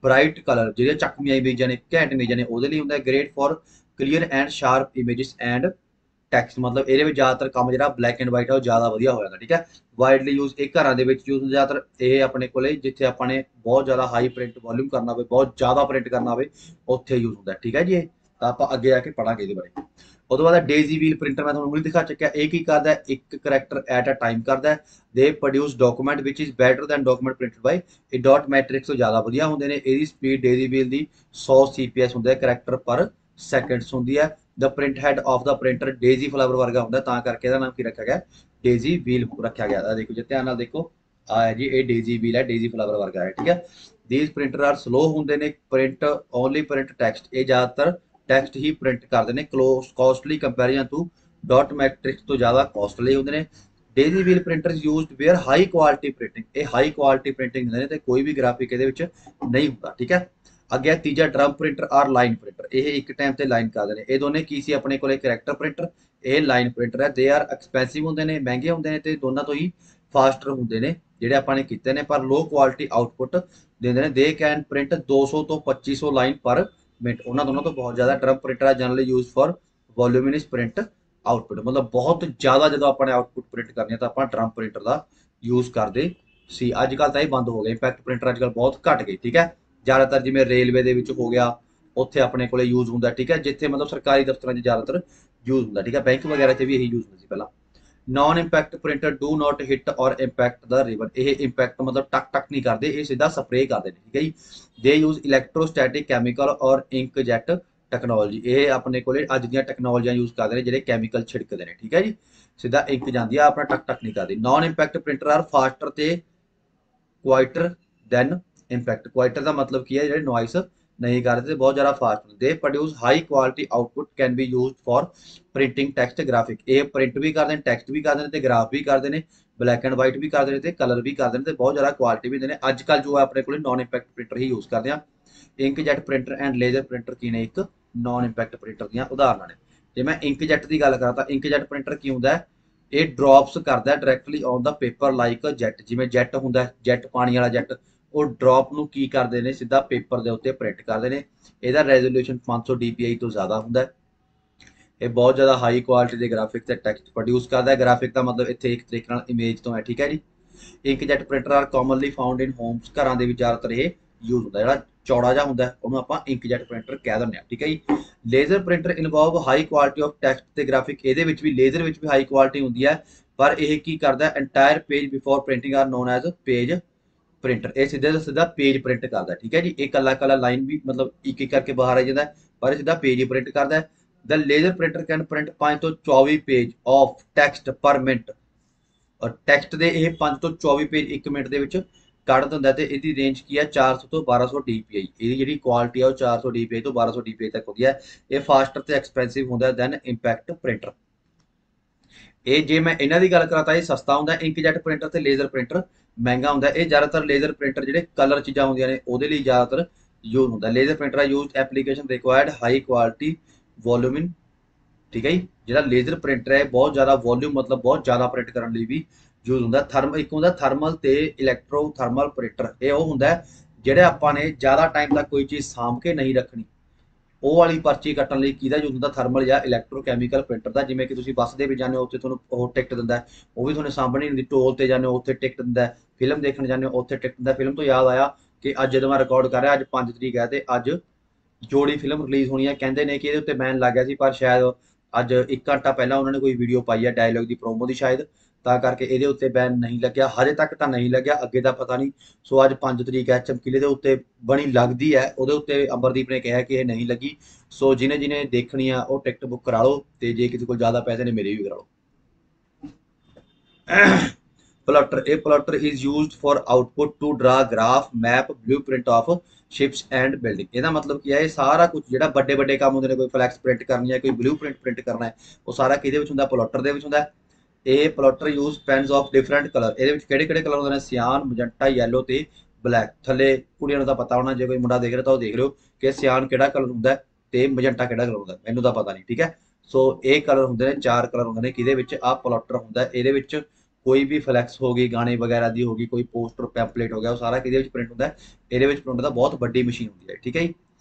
ब्राइट कलर, जो चकमिया इमेजा ने, घैंट इमेजा ने, वो होंगे great for clear and sharp images and text. मतलब ये ज़्यादातर काम जो ब्लैक एंड वाइट है वो ज़्यादा वधिया हो जाता। ठीक है, वाइडली यूज एक घर के यूज ज़्यादातर ये अपने को जिथे अपने बहुत ज़्यादा हाई प्रिंट वॉल्यूम करना हो, बहुत ज़्यादा प्रिंट करना हो, उत्थे यूज होता है। ठीक है जी, तो आप अगे आके पढ़ांगे ये बारे। उस बाद डेजी व्हील प्रिंटर मैं थोड़ा दिखा चुका, ये की करता है, एक करैक्टर एट अ टाइम करता है। They produce document which is better than document printed by. ये डॉट मैट्रिक्स तो ज़्यादा वधिया होंगे ने। ये स्पीड डेजी व्हील की 100 CPS होंगे करैक्टर पर सैकेंड्स होंगी है। The print had of the printer Daisy flower वर्गा होंगे, तां करके नाम की रखा गया, डेजी व्हील रखा गया। देखो जी ध्यान नाल देखो, आ है जी, ये डेजी व्हील है, डेजी फ्लावर वर्गा है। ठीक है, दीज प्रिंटर आर स्लो होंगे ने, प्रिंट ओनली प्रिंट टैक्सट, ये ज़्यादातर टैक्सट ही प्रिंट करते हैं। Close costly comparison to dot matrix तो ज़्यादा कॉस्टली होंगे ने। Daisy wheel printer use where high quality printing, ये हाई क्वालिटी प्रिंटिंग होंगे ने, कोई भी ग्राफिक ये नहीं होता। ठीक है, अगे तीजा drum printer are line printer, ये एक टाइम से लाइन करते हैं। ये दोनों की सी अपने को करैक्टर प्रिंटर, ये लाइन प्रिंटर है। दे आर एक्सपेंसिव होंगे ने, महंगे होंगे ने, तो दोनों तो ही फास्टर होंगे ने जोड़े अपने किए ने, पर लो क्वालिटी आउटपुट देंगे ने। दे कैन प्रिंट 200 तो 2500 लाइन पर मिनट, उन्होंने दोनों तो बहुत ज़्यादा। ड्रम प्रिंटर है generally use for voluminous print output, मतलब बहुत ज़्यादा जो अपने आउटपुट प्रिंट करनी तो आप ड्रम प्रिंटर का यूज करते सी। अजकल तो ये बंद हो गए, इंपैक्ट प्रिंटर अजकल बहुत घट गए। ठीक है, ज़्यादातर जिमें रेलवे के हो गया, उत्थे अपने को यूज होंगे। ठीक है, जिथे मतलब सरकारी दफ्तर ज़्यादातर यूज होंगे। ठीक है, बैंक वगैरह से भी यही यूज होंगे पहला। Non impact printer do not hit और इंपैक्ट द रिबन, ये इंपैक्ट मतलब टक टक नहीं करते, ये सीधा स्प्रे करते हैं। ठीक है जी, दे यूज इलैक्ट्रोस्टैटिक कैमिकल और इंक जैट टैक्नोलॉजी, ये अपने को अज दी टैक्नोलॉजियां यूज करते हैं जो कैमिकल छिड़कते हैं। ठीक है जी, सीधा इंक जाती है, अपना टक टक नहीं करती। Non impact printer are faster ते क्वाइटर दैन इंपैक्ट। क्वाइटर का मतलब की है, जो नॉइस नहीं करते, बहुत ज़्यादा fast. They produce high quality output can be use for printing text graphic, ये प्रिंट भी करते हैं, टैक्सट भी करते हैं, ग्राफ भी करते हैं, ब्लैक एंड वाइट भी करते हैं, कलर भी करते हैं, बहुत ज़्यादा क्वालिटी भी देते हैं। अजकल जो है अपने को नॉन इंपैक्ट प्रिंटर ही यूज करते हैं। इंकजैट प्रिंटर एंड लेजर प्रिंटर की ने एक नॉन इंपैक्ट प्रिंटर दी उदाहरण ने। जो मैं इंकजैट की गल करा, तो इंकजैट प्रिंटर की होंगे, ये ड्रॉप्स करता है directly on the paper like jet, जिमें जैट होंगे, जैट पानी वाला जैट, वो ड्रॉप ਨੂੰ ਕੀ ਕਰਦੇ ਨੇ, सीधा पेपर के उत्ते प्रिंट करते हैं। ਇਹਦਾ रेजोल्यूशन 500 DPI तो ज़्यादा होंगे। ये बहुत ज़्यादा हाई क्वालिटी के ग्राफिक से टैक्सट प्रोड्यूस करता है। ग्राफिक का मतलब इतने एक तरीके इमेज तो है। ठीक है जी, inkjet printer are commonly found in homes, घर के ज़्यादातर ये यूज होता है, जो चौड़ा जिहा होंदा उहनूं आपां इंकजैट प्रिंटर कह दिंदे आ। ठीक है जी। Laser printer involve high quality of text ते ग्राफिक, ਇਹਦੇ ਵਿੱਚ ਵੀ ਲੇਜ਼ਰ ਵਿੱਚ ਵੀ ਹਾਈ ਕੁਆਲਿਟੀ ਹੁੰਦੀ ਹੈ, ਪਰ ਇਹ ਕੀ ਕਰਦਾ entire page before printing are known as page printer, ਇਹ ਸਿੱਧੇ ਤੋਂ ਸਿੱਧਾ ਪੇਜ ਪ੍ਰਿੰਟ ਕਰਦਾ। ਠੀਕ ਹੈ ਜੀ। ਇਹ ਕੱਲਾ ਕੱਲਾ ਲਾਈਨ ਵੀ ਮਤਲਬ ਇੱਕ ਇੱਕ ਕਰਕੇ ਬਾਹਰ ਆ ਜਾਂਦਾ, ਪਰ ਇਹ ਸਿੱਧਾ ਪੇਜ ਹੀ ਪ੍ਰਿੰਟ ਕਰਦਾ। The leisure printer can print 5 ਤੋਂ 24 ਪੇਜ ਆਫ ਟੈਕਸਟ ਪਰ ਮਿੰਟ, ਔਰ ਟੈਕਸਟ ਦੇ ਇਹ 5 ਤੋਂ 24 ਪੇਜ 1 ਮਿੰਟ ਦੇ ਵਿੱਚ ਕੱਢ ਦਿੰਦਾ, ਤੇ ਇਹਦੀ ਰੇਂਜ ਕੀ ਹੈ 400 ਤੋਂ 1200 DPI। ਇਹਦੀ ਜਿਹੜੀ ਕੁਆਲਿਟੀ ਆ ਉਹ 400 DPI ਤੋਂ 1200 DPI ਤੱਕ ਹੁੰਦੀ ਹੈ। ਇਹ ਫਾਸਟਰ ਤੇ ਐਕਸਪੈਂਸਿਵ ਹੁੰਦਾ ਦੈਨ ਇੰਪੈਕਟ ਪ੍ਰਿੰਟਰ। ਇਹ ਜੇ ਮੈਂ ਇਹਨਾਂ ਦੀ ਗੱਲ ਕਰਾਂ ਤਾਂ ਇਹ ਸਸਤਾ ਹੁੰਦਾ, ਇੰਕਜੈਟ ਪ੍ਰਿੰਟਰ ਤੇ ਲੇਜ਼ਰ ਪ੍ਰਿੰਟਰ ਮਹਿੰਗਾ ਹੁੰਦਾ। ਇਹ ਜ਼ਿਆਦਾਤਰ ਲੇਜ਼ਰ ਪ੍ਰਿੰਟਰ ਜਿਹੜੇ ਕਲਰ ਚੀਜ਼ਾਂ ਹੁੰਦੀਆਂ ਨੇ ਉਹਦੇ ਲਈ ਜ਼ਿਆਦਾਤਰ ਯੂਜ਼ ਹੁੰਦਾ। Laser printer use application required high quality volume. ਠੀਕ ਹੈ ਜੀ। ਜਿਹੜਾ ਲੇਜ਼ਰ ਪ੍ਰਿੰਟਰ ਹੈ ਬਹੁਤ ਜ਼ਿਆਦਾ ਵੋਲਿਊਮ ਮਤਲਬ ਬਹੁਤ ਜ਼ਿਆਦਾ ਪ੍ਰਿੰਟ ਕਰਨ ਲਈ ਵੀ ਯੂਜ਼ ਹੁੰਦਾ। ਇੱਕ ਹੁੰਦਾ ਥਰਮਲ ਤੇ ਇਲੈਕਟ੍ਰੋ ਥਰਮਲ ਪ੍ਰਿੰਟਰ। ਇਹ ਉਹ ਹੁੰਦਾ ਜਿਹੜੇ ਆਪਾਂ ਨੇ ਜ਼ਿਆਦਾ ਟਾਈਮ ਤੱਕ ਕੋਈ ਚੀਜ਼ ਸਾਂਭ ਕੇ ਨਹੀਂ ਰੱਖਣੀ, ਉਹ ਵਾਲੀ ਪਰਚੀ ਕੱਟਣ ਲਈ ਕਿਹਦਾ ਯੂਜ਼ ਹੁੰਦਾ, ਥਰਮਲ ਜਾਂ ਇਲੈਕਟ੍ਰੋਕੈਮੀਕਲ ਪ੍ਰਿੰਟਰ ਦਾ। ਜਿਵੇਂ ਕਿ ਤੁਸੀਂ ਬੱਸ ਦੇ ਵਿੱਚ ਜਾਂਦੇ ਹੋ ਉੱਥੇ ਤੁਹਾਨੂੰ ਉਹ ਟਿਕਟ ਦਿੰਦਾ, ਉਹ ਵੀ ਤੁਹਾਨੂੰ ਸਾਂਭਣੀ ਹੁੰਦੀ। ਟੋਲ ਤੇ ਜਾਂਦੇ ਹੋ ਉੱਥੇ ਟਿਕਟ ਦਿੰਦਾ, ਫਿਲਮ ਦੇਖਣ ਜਾਂਦੇ ਹੋ ਉੱਥੇ ਟਿਕਟ ਦਿੰਦਾ। ਫਿਲਮ ਤੋਂ ਯਾਦ ਆਇਆ ਕਿ ਅੱਜ ਜਦੋਂ ਮੈਂ ਰਿਕਾਰਡ ਕਰ ਰਿਹਾ, ਅੱਜ 5 ਤਰੀਕ ਹੈ ਤੇ ਅੱਜ ਜੋੜੀ ਫਿਲਮ ਰਿਲੀਜ਼ ਹੋਣੀ ਹੈ। ਕਹਿੰਦੇ ਨੇ ਕਿ ਇਹਦੇ ਉੱਤੇ ਬੈਨ ਲੱਗ ਗਿਆ ਸੀ, ਪਰ ਸ਼ਾਇਦ ਅੱਜ 1 ਘੰਟਾ ਪਹਿਲਾਂ ਉਹਨਾਂ ਨੇ ਕੋਈ ਵੀਡੀਓ ਪਾਈ ਹੈ ਡਾਇਲੋਗ ਦੀ ਪ੍ਰੋਮੋ ਦੀ, ਸ਼ਾਇਦ ਤਾਂ ਕਰਕੇ ਇਹਦੇ ਉੱਤੇ ਬੈਨ ਨਹੀਂ ਲੱਗਿਆ ਹਜੇ ਤੱਕ, ਤਾਂ ਨਹੀਂ ਲੱਗਿਆ, ਅੱਗੇ ਦਾ ਪਤਾ ਨਹੀਂ। ਸੋ ਅੱਜ 5 ਤਰੀਕ ਹੈ, ਚਮਕੀਲੇ ਦੇ ਉੱਤੇ ਬਣੀ ਲੱਗਦੀ ਹੈ, ਉਹਦੇ ਉੱਤੇ ਅਮਰਦੀਪ ਨੇ ਕਿਹਾ ਕਿ ਇਹ ਨਹੀਂ ਲੱਗੀ। ਸੋ ਜਿਹਨੇ ਜਿਹਨੇ ਦੇਖਣੀ ਆ ਉਹ ਟਿਕਟ ਬੁੱਕ ਕਰਾ ਲਓ, ਤੇ ਜੇ ਕਿਸੇ ਕੋਲ ਜ਼ਿਆਦਾ ਪੈਸੇ ਨੇ ਮੇਰੇ ਵੀ ਕਰਾ ਲਓ। ਪਲੱਟਰ, ਇਹ plotter is used for output to draw graph map blueprint of ships and building. ਇਹਦਾ ਮਤਲਬ ਕੀ ਹੈ, ਇਹ ਸਾਰਾ ਕੁਝ ਜਿਹੜਾ ਵੱਡੇ ਵੱਡੇ ਕੰਮ ਹੁੰਦੇ ਨੇ, ਕੋਈ ਫਲੈਕਸ ਪ੍ਰਿੰਟ ਕਰਨੀ ਹੈ, ਕੋਈ ਬਲੂਪ੍ਰਿੰਟ ਪ੍ਰਿੰਟ ਕਰਨਾ ਹੈ, ਉਹ ਸਾਰਾ ਕਿਹਦੇ ਵਿੱਚ ਹੁੰਦਾ, ਪਲੱਟਰ ਦੇ ਵਿੱਚ ਹੁੰਦਾ। ਇਹ plotter use pens of different colour. ਇਹਦੇ ਵਿੱਚ ਕਿਹੜੇ ਕਿਹੜੇ ਕਲਰ ਹੁੰਦੇ ਨੇ, ਸਿਆਨ, ਮਜੰਟਾ, ਯੈਲੋ ਤੇ ਬਲੈਕ। ਥੱਲੇ ਕੁੜੀਆਂ ਨੂੰ ਤਾਂ ਪਤਾ ਹੋਣਾ, ਜੇ ਕੋਈ ਮੁੰਡਾ ਦੇਖ ਰਿਹਾ ਤਾਂ ਉਹ ਦੇਖ ਲਿਓ ਕਿ ਸਿਆਨ ਕਿਹੜਾ ਕਲਰ ਹੁੰਦਾ ਤੇ ਮਜੰਟਾ ਕਿਹੜਾ ਕਲਰ ਹੁੰਦਾ, ਮੈਨੂੰ ਤਾਂ ਪਤਾ ਨਹੀਂ। ਠੀਕ ਹੈ। ਸੋ ਇਹ ਕਲਰ ਹੁੰਦੇ ਨੇ, 4 ਕਲਰ ਹੁੰਦੇ ਨੇ ਕਿਹਦੇ ਵਿੱਚ, ਆਹ ਪਲੱਟਰ ਹੁੰਦਾ। ਇਹਦੇ ਵਿੱਚ ਕੋਈ ਵੀ ਫਲੈਕਸ ਹੋ ਗਈ, ਗਾਣੇ ਵਗੈਰਾ ਦੀ ਹੋ ਗਈ, ਕੋਈ ਪੋਸਟਰ ਪੈਂਪਲੇਟ ਹੋ ਗਿਆ, ਉਹ ਸਾਰਾ ਕਿਹਦੇ ਵਿੱਚ ਪ੍ਰਿੰਟ ਹੁੰਦਾ, ਇਹਦੇ ਵਿੱਚ ਪ੍ਰਿੰਟ ਦਾ। ਬਹੁਤ ਵੱਡੀ ਮਸ਼ੀਨ ਹੁੰਦੀ ਹੈ। ਠੀਕ ਹੈ ਜੀ।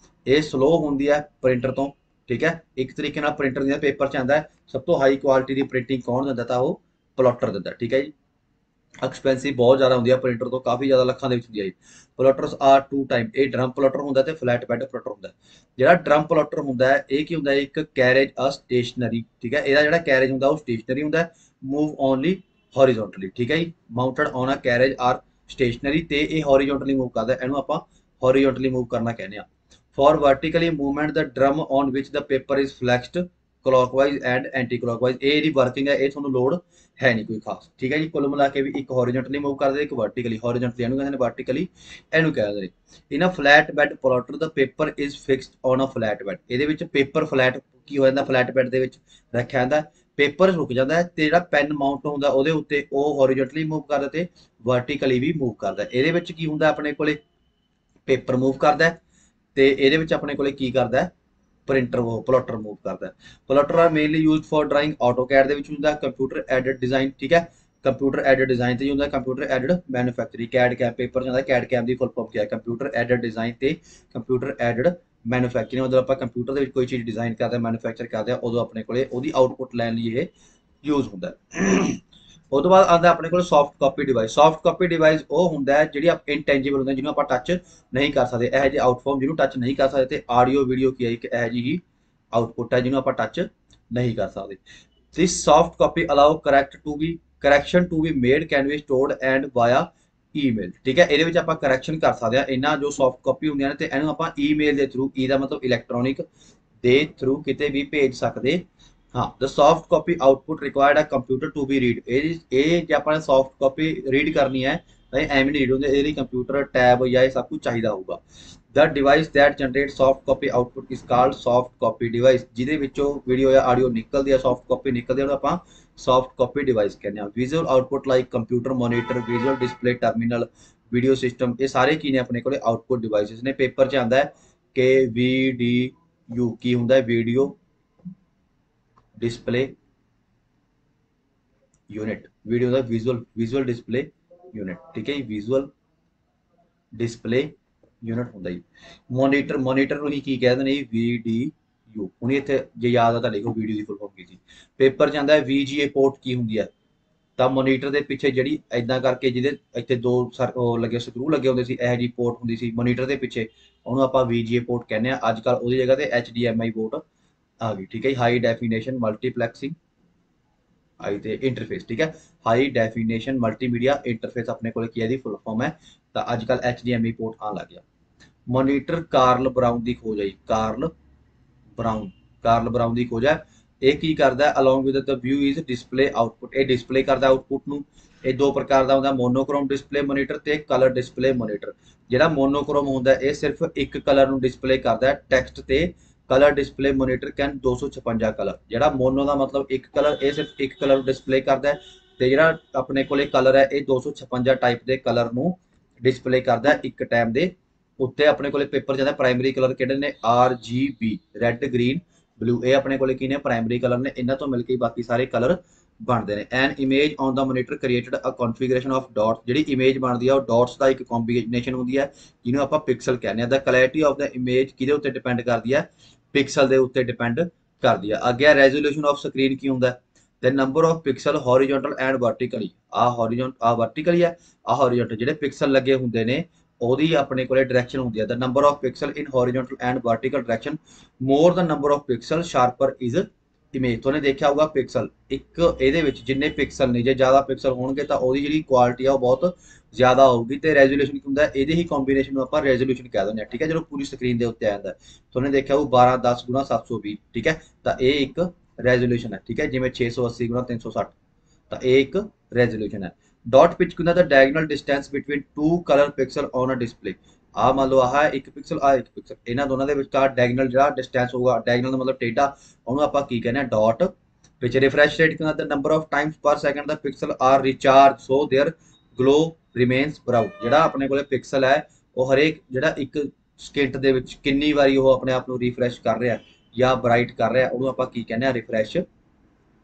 ਇਹ ਸਲੋ ਹੁੰਦੀ ਹੈ ਪ੍ਰਿੰਟਰ ਤੋਂ। ਠੀਕ ਹੈ। ਇੱਕ ਤਰੀਕੇ ਨਾਲ ਪ੍ਰਿੰਟਰ ਦੀਆਂ ਪੇਪਰ 'ਚ ਆਉਂਦਾ। ਸਭ ਤੋਂ ਹਾਈ ਕੁਆਲਿਟੀ ਦੀ ਪ੍ਰਿੰਟਿੰਗ ਕੌਣ ਦਿੰਦਾ, ਤਾਂ ਉਹ ਪਲੱਟਰ ਦਿੰਦਾ। ਠੀਕ ਹੈ ਜੀ। ਐਕਸਪੈਂਸਿਵ ਬਹੁਤ ਜ਼ਿਆਦਾ ਹੁੰਦੀ ਹੈ ਪ੍ਰਿੰਟਰ ਤੋਂ, ਕਾਫੀ ਜ਼ਿਆਦਾ ਲੱਖਾਂ ਦੇ ਵਿੱਚ ਹੁੰਦੀ ਹੈ। ਪਲੱਟਰਸ ਆਰ 2 ਟਾਈਪ, ਇਹ ਡਰਮ ਪਲੱਟਰ ਹੁੰਦਾ ਤੇ ਫਲੈਟ ਬੈਡ ਪਲੱਟਰ ਹੁੰਦਾ। ਜਿਹੜਾ ਡਰਮ ਪਲੱਟਰ ਹੁੰਦਾ ਹੈ ਇਹ ਕੀ ਹੁੰਦਾ, ਇੱਕ ਕੈਰੇਜ ਆ ਸਟੇਸ਼ਨਰੀ। ਠੀਕ ਹੈ। ਇਹਦਾ ਜਿਹੜਾ ਕੈਰੇਜ ਹੁੰਦਾ ਉਹ ਸਟੇਸ਼ਨਰੀ ਹੁੰਦਾ, ਮੂਵ ਓਨਲੀ ਹੌਰੀਜ਼ੋਂਟਲੀ। ਠੀਕ ਹੈ ਜੀ। Mounted on a carriage are stationary, ਤੇ ਇਹ ਹੌਰੀਜ਼ੋਂਟਲੀ ਮੂਵ ਕਰਦਾ, ਇਹਨੂੰ ਆਪਾਂ ਹੌਰੀਜ਼ੋਂਟਲੀ ਮੂਵ ਕਰਨਾ ਕਹਿੰਦੇ ਆ। For vertically movement the drum on which the paper is flexed clockwise and anti clockwise. ਇਹ ਦੀ ਵਰਕਿੰਗ ਹੈ, ਇਹ ਤੁਹਾਨੂੰ ਲੋੜ ਹੈ ਨਹੀਂ ਕੋਈ ਖਾਸ। ਠੀਕ ਹੈ ਜੀ। ਕੁੱਲ ਮਿਲਾ ਕੇ ਵੀ ਇੱਕ ਹੌਰੀਜ਼ੋਂਟਲੀ ਮੂਵ ਕਰਦੇ, ਇੱਕ ਵਰਟੀਕਲੀ। ਹੌਰੀਜ਼ੋਂਟਲੀ ਇਹਨੂੰ ਕਹਿੰਦੇ ਨੇ, ਵਰਟੀਕਲੀ ਇਹਨੂੰ ਕਹਿੰਦੇ ਨੇ। In a flat bed plotter the paper is fixed on a flat bed. ਇਹਦੇ ਵਿੱਚ ਪੇਪਰ ਫਲੈਟ ਕੀ ਹੋ ਜਾਂਦਾ, ਫਲੈਟ ਬੈਡ ਦੇ ਵਿੱਚ ਰੱਖਿਆ ਜਾਂਦਾ, ਪੇਪਰ ਰੁਕ ਜਾਂਦਾ ਹੈ, ਤੇ ਜਿਹੜਾ ਪੈਨ ਮਾਊਂਟ ਹੁੰਦਾ ਉਹਦੇ ਉੱਤੇ ਉਹ ਹੌਰੀਜ਼ੋਂਟਲੀ ਮੂਵ ਕਰਦਾ ਤੇ ਵਰਟੀਕਲੀ ਵੀ ਮੂਵ ਕਰਦਾ। ਇਹਦੇ ਵਿੱਚ ਕੀ ਹੁੰਦਾ, ਆਪਣੇ ਕੋਲੇ ਪੇਪਰ ਮੂਵ ਕਰਦਾ, ਤੇ ਇਹਦੇ ਵਿੱਚ ਆਪਣੇ ਕੋਲੇ ਕੀ ਕਰਦਾ, ਪ੍ਰਿੰਟਰ ਉਹ ਪਲੱਟਰ ਮੂਵ ਕਰਦਾ। Plotters are mainly used for drawing AutoCAD ਦੇ ਵਿੱਚ ਹੁੰਦਾ, ਕੰਪਿਊਟਰ ਐਡਡ ਡਿਜ਼ਾਈਨ। ਠੀਕ ਹੈ। ਕੰਪਿਊਟਰ ਐਡਡ ਡਿਜ਼ਾਈਨ ਤੇ ਹੁੰਦਾ, ਕੰਪਿਊਟਰ ਐਡਡ ਮੈਨੂਫੈਕਚਰਿੰਗ। ਕੈਡ ਕੈਮ ਪੇਪਰ ਜਾਂਦਾ, ਕੈਡ ਕੈਮ ਦੀ ਫੁੱਲ ਫਾਰਮ ਕੀ ਹੈ, ਕੰਪਿਊਟਰ ਐਡਡ ਡਿਜ਼ਾਈਨ ਤੇ ਕੰਪਿਊਟਰ ਐਡਡ ਮੈਨੂਫੈਕਚਰਿੰਗ। ਮਤਲਬ ਆਪਾਂ ਕੰਪਿਊਟਰ ਦੇ ਵਿੱਚ ਕੋਈ ਚੀਜ਼ ਡਿਜ਼ਾਈਨ ਕਰਦੇ, ਮੈਨੂਫੈਕਚਰ ਕਰਦੇ ਆ, ਉਦੋਂ ਆਪਣੇ ਕੋਲੇ ਉਹਦੀ ਆਊਟਪੁੱਟ ਲੈਣ ਲਈ ਇਹ ਯੂਜ਼ ਹੁੰਦਾ। ਉਹ ਤੋਂ ਬਾਅਦ ਆਉਂਦਾ ਆਪਣੇ ਕੋਲ soft copy device. Soft copy device ਉਹ ਹੁੰਦਾ ਜਿਹੜੀ ਇਨਟੈਂਜੀਬਲ ਹੁੰਦਾ, ਜਿਹਨੂੰ ਆਪਾਂ ਟੱਚ ਨਹੀਂ ਕਰ ਸਕਦੇ। ਇਹੋ ਜਿਹੇ ਆਊਟਫਾਰਮ ਜਿਹਨੂੰ ਟੱਚ ਨਹੀਂ ਕਰ ਸਕਦੇ, ਤੇ ਆਡੀਓ ਵੀਡੀਓ ਕੀ ਹੈ, ਇੱਕ ਇਹੋ ਜਿਹੀ ਹੀ ਆਊਟਪੁੱਟ ਹੈ ਜਿਹਨੂੰ ਆਪਾਂ ਟੱਚ ਨਹੀਂ ਕਰ ਸਕਦੇ। This soft copy allow correction to be made, can be stored and via email. ਠੀਕ ਹੈ। ਇਹਦੇ ਵਿੱਚ ਆਪਾਂ ਕਰੈਕਸ਼ਨ ਕਰ ਸਕਦੇ ਹਾਂ। ਇਹਨਾਂ ਜੋ ਸੌਫਟ ਕਾਪੀ ਹੁੰਦੀਆਂ ਨੇ, ਤੇ ਇਹਨੂੰ ਆਪਾਂ ਈਮੇਲ ਦੇ ਥਰੂ, ਈ ਦਾ ਮਤਲਬ ਇਲੈਕਟ੍ਰੋਨਿਕ ਦੇ ਥਰੂ ਕਿਤੇ ਵੀ ਭੇਜ ਸਕਦੇ ਹਾਂ। The soft copy output required a computer to be read. ਇਹ ਜੇ ਆਪਾਂ ਨੇ ਸੌਫਟ ਕਾਪੀ ਰੀਡ ਕਰਨੀ ਹੈ ਤਾਂ ਇਹ ਐਵੇਂ ਨਹੀਂ ਰੀਡ ਹੁੰਦੇ, ਇਹਦੇ ਲਈ ਕੰਪਿਊਟਰ ਟੈਬ ਜਾਂ ਇਹ ਸਭ ਕੁਝ ਚਾਹੀਦਾ ਹੋਊਗਾ। The device that generate soft copy output is called soft copy device. ਜਿਹਦੇ ਵਿੱਚੋਂ ਵੀਡੀਓ ਜਾਂ ਆਡੀਓ ਨਿਕਲਦੀ ਹੈ, ਸੌਫਟ ਕਾਪੀ ਨਿਕਲਦੀ ਹੈ, ਉਹਨੂੰ ਆਪਾਂ ਸੌਫਟ ਕਾਪੀ ਡਿਵਾਈਸ ਕਹਿੰਦੇ ਹਾਂ। Visual output like computer monitor, visual display terminal, video system, ਇਹ ਸਾਰੇ ਕੀ ਨੇ ਆਪਣੇ ਕੋਲੇ ਆਊਟਪੁੱਟ ਡਿਵਾਈਸਿਸ ਨੇ। ਪੇਪਰ 'ਚ ਆਉਂਦਾ ਹੈ ਕਿ VDU ਕੀ ਹੁੰਦਾ ਹੈ, ਵੀਡੀਓ ਡਿਸਪਲੇ ਯੂਨਿਟ। ਵੀਡੀਓ ਦਾ ਵਿਜ਼ੂਅਲ ਡਿਸਪਲੇ ਯੂਨਿਟ। ਠੀਕ ਹੈ ਜੀ। ਵਿਜ਼ੂਅਲ ਡਿਸਪਲੇ ਯੂਨਿਟ ਹੁੰਦਾ ਜੀ। ਮੋਨੀਟਰ ਨੂੰ ਹੀ ਕੀ ਕਹਿੰਦੇ ਨੇ, VDU। ਹੁਣ ਇੱਥੇ ਜੇ ਯਾਦ ਆ ਤਾਂ ਲਿਖੋ ਵੀਡੀਓ ਦੀ ਫੁੱਲ ਫਾਰਮ ਕੀ ਸੀ। ਪੇਪਰ 'ਚ ਆਉਂਦਾ ਹੈ VGA ਪੋਰਟ ਕੀ ਹੁੰਦੀ ਹੈ, ਤਾਂ ਮੋਨੀਟਰ ਦੇ ਪਿੱਛੇ ਜਿਹੜੀ ਇਦਾਂ ਕਰਕੇ ਜਿਹਦੇ ਇੱਥੇ ਦੋ ਉਹ ਲੱਗੇ ਸਕਰੂ ਲੱਗੇ ਹੁੰਦੇ ਸੀ, ਇਹੋ ਜਿਹੀ ਪੋਰਟ ਹੁੰਦੀ ਸੀ ਮੋਨੀਟਰ ਦੇ ਪਿੱਛੇ, ਉਹਨੂੰ ਆਪਾਂ VGA ਪੋਰਟ ਕਹਿੰਦੇ ਆ। ਅੱਜ ਕੱਲ੍ਹ ਉਹਦੀ ਜਗ੍ਹਾ ਤੇ HDMI ਪੋਰਟ ਆ ਗਈ, ਠੀਕ ਹੈ ਜੀ। ਹਾਈ ਡੈਫੀਨੇਸ਼ਨ ਮਲਟੀਪਲੈਕਸਿੰਗ ਆਈ ਤੇ ਇੰਟਰਫੇਸ, ਠੀਕ ਹੈ। ਹਾਈ ਡੈਫੀਨੇਸ਼ਨ ਮਲਟੀਮੀਡੀਆ ਇੰਟਰਫੇਸ ਆਪਣੇ ਕੋਲ ਕੀ ਹੈ, ਦੀ ਫੁੱਲ ਫਾਰਮ ਹੈ। ਤਾਂ ਅੱਜ ਕੱਲ੍ਹ HDMI ਪੋਰਟ ਆਉਣ ਲੱਗ ਗਿਆ। ਮੋਨੀਟਰ ਕਾਰਲ ਬਰਾਊਨ ਦੀ ਖੋਜ ਆਈ, ਬਰਾਊਨ ਕਾਰਲ ਬਰਾਊਨ ਦੀ ਖੋਜ ਹੈ। ਇਹ ਕੀ ਕਰਦਾ, along with the view is display output, ਇਹ ਡਿਸਪਲੇ ਕਰਦਾ ਆਊਟਪੁੱਟ ਨੂੰ। ਇਹ ਦੋ ਪ੍ਰਕਾਰ ਦਾ ਹੁੰਦਾ, ਮੋਨੋਕ੍ਰੋਮ ਡਿਸਪਲੇ ਮੋਨੀਟਰ ਤੇ ਕਲਰ ਡਿਸਪਲੇ ਮੋਨੀਟਰ। ਜਿਹੜਾ ਮੋਨੋਕ੍ਰੋਮ ਹੁੰਦਾ ਇਹ ਸਿਰਫ ਇੱਕ ਕਲਰ ਨੂੰ ਡਿਸਪਲੇ ਕਰਦਾ ਹੈ, ਟੈਕਸਟ ਤੇ। Colour display monitor can 256 colour. ਜਿਹੜਾ ਮੋਨੋ ਦਾ ਮਤਲਬ ਇੱਕ ਕਲਰ, ਇਹ ਸਿਰਫ ਇੱਕ ਕਲਰ ਨੂੰ ਡਿਸਪਲੇ ਕਰਦਾ ਹੈ, ਤੇ ਜਿਹੜਾ ਆਪਣੇ ਕੋਲੇ ਕਲਰ ਹੈ ਇਹ 256 ਟਾਈਪ ਦੇ ਕਲਰ ਨੂੰ ਡਿਸਪਲੇ ਕਰਦਾ ਹੈ ਇੱਕ ਟਾਈਮ ਦੇ ਉੱਤੇ। ਆਪਣੇ ਕੋਲੇ ਪੇਪਰ ਜਾਂਦਾ ਪ੍ਰਾਇਮਰੀ ਕਲਰ ਕਿਹੜੇ ਨੇ, RGB, ਰੈੱਡ ਗ੍ਰੀਨ ਬਲੂ, ਇਹ ਆਪਣੇ ਕੋਲੇ ਕੀ ਨੇ, ਪ੍ਰਾਇਮਰੀ ਕਲਰ ਨੇ। ਇਹਨਾਂ ਤੋਂ ਮਿਲ ਕੇ ਬਾਕੀ ਸਾਰੇ ਕਲਰ ਬਣਦੇ ਨੇ। An image on the monitor created a configuration of dots, ਜਿਹੜੀ ਇਮੇਜ ਬਣਦੀ ਆ ਉਹ ਡਾਟਸ ਦਾ ਇੱਕ ਕੰਬੀਨੇਸ਼ਨ ਹੁੰਦੀ ਹੈ, ਜਿਹਨੂੰ ਆਪਾਂ ਪਿਕਸਲ ਕਹਿੰਦੇ ਆ। ਦਾ ਕੁਆਲਿਟੀ ਆਫ ਦਾ ਇਮੇਜ ਕਿਹਦੇ ਉੱਤੇ ਡਿਪੈਂਡ ਕਰਦੀ ਹੈ, ਪਿਕਸਲ ਦੇ ਉੱਤੇ ਡਿਪੈਂਡ ਕਰਦੀ ਆ। ਅੱਗੇ ਰੈਜ਼ੋਲੂਸ਼ਨ ਆਫ ਸਕਰੀਨ ਕੀ ਹੁੰਦਾ, ਤੇ number of pixel horizontal and vertically. ਆ ਵਰਟੀਕਲੀ ਹੈ, ਆ ਹੌਰੀਜ਼ੌਂਟਲ। ਜਿਹੜੇ ਪਿਕਸਲ ਲੱਗੇ ਹੁੰਦੇ ਨੇ ਉਹਦੀ ਆਪਣੇ ਕੋਲੇ ਡਾਇਰੈਕਸ਼ਨ ਹੁੰਦੀ ਹੈ। The number of pixel in horizontal and vertical direction more the number of pixel sharper is image. ਤੁਹਾਨੂੰ ਦੇਖਿਆ ਹੋਊਗਾ ਪਿਕਸਲ ਇੱਕ ਇਹਦੇ ਵਿੱਚ ਜਿੰਨੇ ਪਿਕਸਲ ਨੇ, ਜੇ ਜ਼ਿਆਦਾ ਪਿਕਸਲ ਹੋਣਗੇ ਤਾਂ ਉਹਦੀ ਜਿਹੜੀ ਕੁਆਲਿਟੀ ਆ ਉਹ ਬਹੁਤ ਜ਼ਿਆਦਾ ਹੋਊਗੀ। ਤੇ ਰੈਜ਼ੋਲੂਸ਼ਨ ਕੀ ਹੁੰਦਾ, ਇਹਦੇ ਹੀ ਕੰਬੀਨੇਸ਼ਨ ਨੂੰ ਆਪਾਂ ਰੈਜ਼ੋਲੂਸ਼ਨ ਕਹਿ ਦਿੰਦੇ ਹਾਂ, ਠੀਕ ਹੈ। ਜਦੋਂ ਪੂਰੀ ਸਕਰੀਨ ਦੇ ਉੱਤੇ ਆ ਜਾਂਦਾ, ਤੁਹਾਨੂੰ ਦੇਖਿਆ ਉਹ 1210 ਗੁਣਾ 720, ਠੀਕ ਹੈ। ਤਾਂ ਇਹ ਇੱਕ ਰੈਜ਼ੋਲੂਸ਼ਨ ਹੈ, ਠੀਕ ਹੈ। ਜਿਵੇਂ 680 ਗੁਣਾ 360, ਤਾਂ ਇਹ ਇੱਕ ਰੈਜ਼ੋਲੂਸ਼ਨ ਹੈ। ਡਾਟ ਪਿਚ ਕੀ ਹੁੰਦਾ, the diagonal distance between two colour pixel on a display. ਆ ਮੰਨ ਲਓ ਆਹ ਇੱਕ ਪਿਕਸਲ, ਆ ਇੱਕ ਪਿਕਸਲ, ਇਹਨਾਂ ਦੋਨਾਂ ਦੇ ਵਿਚਕਾਰ ਡਾਇਗਨਲ ਜਿਹੜਾ ਡਿਸਟੈਂਸ ਹੋਊਗਾ, ਡਾਇਗਨਲ ਦਾ ਮਤਲਬ ਟੇਢਾ, ਉਹਨੂੰ ਆਪਾਂ ਕੀ ਕਹਿੰਦੇ ਆ, ਡਾਟ ਪਿਚ। ਰਿਫਰੈਸ਼ ਰੇਟ ਕੀ ਹੁੰਦਾ, the number of times per second the pixel are recharge so their glow remains brown. ਜਿਹੜਾ ਆਪਣੇ ਕੋਲੇ ਪਿਕਸਲ ਹੈ ਉਹ ਹਰੇਕ ਜਿਹੜਾ ਇੱਕ ਸਕਿੰਟ ਦੇ ਵਿੱਚ ਕਿੰਨੀ ਵਾਰੀ ਉਹ ਆਪਣੇ ਆਪ ਨੂੰ ਰਿਫਰੈਸ਼ ਕਰ ਰਿਹਾ ਜਾਂ ਬਰਾਈਟ ਕਰ ਰਿਹਾ, ਉਹਨੂੰ ਆਪਾਂ ਕੀ ਕਹਿੰਦੇ ਆ, ਰਿਫਰੈਸ਼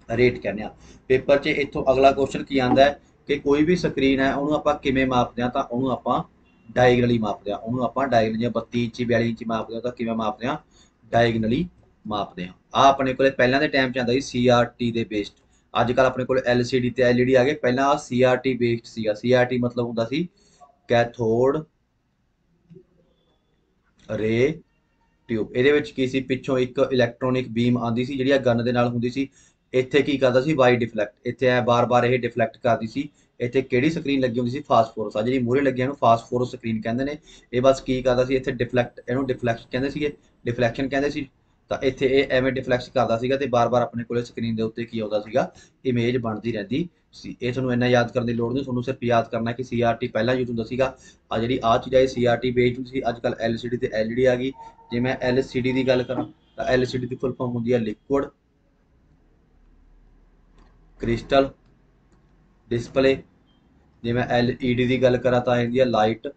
ਰੇਟ ਕਹਿੰਦੇ ਆ। ਪੇਪਰ 'ਚ ਇੱਥੋਂ ਅਗਲਾ ਕੁਐਸਚਨ ਕੀ ਆਉਂਦਾ ਹੈ ਕਿ ਕੋਈ ਵੀ ਸਕਰੀਨ ਹੈ ਉਹਨੂੰ ਆਪਾਂ ਕਿਵੇਂ ਮਾਪਦੇ ਆ, ਤਾਂ ਉਹਨੂੰ ਆਪਾਂ ਡਾਇਗਨਲੀ ਮਾਪਦੇ ਆ। ਉਹਨੂੰ ਆਪਾਂ ਡਾਇਗਨਲ, ਜਾਂ 32 ਇੰਚੀ 42 ਇੰਚੀ ਮਾਪਦੇ ਆ ਤਾਂ ਕਿਵੇਂ ਮਾਪਦੇ ਆ, ਡਾਇਗਨਲੀ ਮਾਪਦੇ ਆ। ਆ ਆਪਣੇ ਕੋਲੇ ਪਹਿਲਾਂ ਦੇ ਟਾਈਮ 'ਚ ਆਉਂਦਾ ਸੀ CRT ਦੇ ਬੇਸਡ, ਅੱਜ ਕੱਲ੍ਹ ਆਪਣੇ ਕੋਲ LCD ਤੇ LED ਆ ਗਏ। ਪਹਿਲਾਂ ਆ CRT ਬੇਸਡ ਸੀਗਾ। CRT ਮਤਲਬ ਹੁੰਦਾ ਸੀ ਕੈਥੋਡ ਰੇ ਟਿਊਬ। ਇਹਦੇ ਵਿੱਚ ਕੀ ਸੀ, ਪਿੱਛੋਂ ਇੱਕ ਇਲੈਕਟ੍ਰੋਨਿਕ ਬੀਮ ਆਉਂਦੀ ਸੀ ਜਿਹੜੀ ਆ ਗਨ ਦੇ ਨਾਲ ਹੁੰਦੀ ਸੀ। ਇੱਥੇ ਕੀ ਕਰਦਾ ਸੀ, ਵਾਈ ਡਿਫਲੈਕਟ, ਇੱਥੇ ਐ ਬਾਰ-ਬਾਰ ਇਹ ਡਿਫਲੈਕਟ ਕਰਦੀ ਸੀ। ਇੱਥੇ ਕਿਹੜੀ ਸਕਰੀਨ ਲੱਗੀ ਹੁੰਦੀ ਸੀ, ਫਾਸਫੋਰਸ। ਆ ਜਿਹੜੀ ਮੂਹਰੇ ਲੱਗੀ ਇਹਨੂੰ ਫਾਸਫੋਰਸ ਸਕਰੀਨ ਕਹਿੰਦੇ ਨੇ। ਇਹ ਬਸ ਕੀ ਕਰਦਾ ਸੀ, ਇੱਥੇ ਡਿਫਲੈਕਟ, ਇਹਨੂੰ ਡਿਫਲੈਕਸ਼ਨ ਕਹਿੰਦੇ ਸੀਗੇ, ਡਿਫਲੈਕਸ਼ਨ ਕਹਿੰਦੇ ਸੀ। ਤਾਂ ਇੱਥੇ ਇਹ ਐਵੇਂ ਡਿਫਲੈਕਟ ਕਰਦਾ ਸੀਗਾ ਤੇ ਬਾਰ-ਬਾਰ ਆਪਣੇ ਕੋਲੇ ਸਕਰੀਨ ਦੇ ਉੱਤੇ ਕੀ ਆਉਂਦਾ ਸੀਗਾ, ਇਮੇਜ ਬਣਦੀ ਰਹਿੰਦੀ ਸੀ। ਇਹ ਤੁਹਾਨੂੰ ਇੰਨਾ ਯਾਦ ਕਰਨ ਦੀ ਲੋੜ ਨਹੀਂ, ਤੁਹਾਨੂੰ ਸਿਰਫ ਯਾਦ ਕਰਨਾ ਕਿ CRT ਪਹਿਲਾਂ ਯੂਜ਼ ਹੁੰਦਾ ਸੀਗਾ। ਆ ਜਿਹੜੀ ਆ ਚੀਜ਼ ਹੈ CRT ਬੇਸਡ ਹੁੰਦੀ ਸੀ। ਅੱਜ ਕੱਲ੍ਹ LCD ਤੇ LED ਆ ਗਈ। ਜੇ ਮੈਂ LCD ਦੀ ਗੱਲ ਕਰਾਂ ਤਾਂ LCD ਦੀ ਫੁੱਲ ਫਾਰਮ ਹੁੰਦੀ ਹੈ ਲਿਕੁਇਡ ਕ੍ਰਿਸਟਲ ਡਿਸਪਲੇ। ਜੇ ਮੈਂ LED ਦੀ ਗੱਲ ਕਰਾਂ ਤਾਂ ਇਹਦੀ ਹੈ ਲਾਈਟ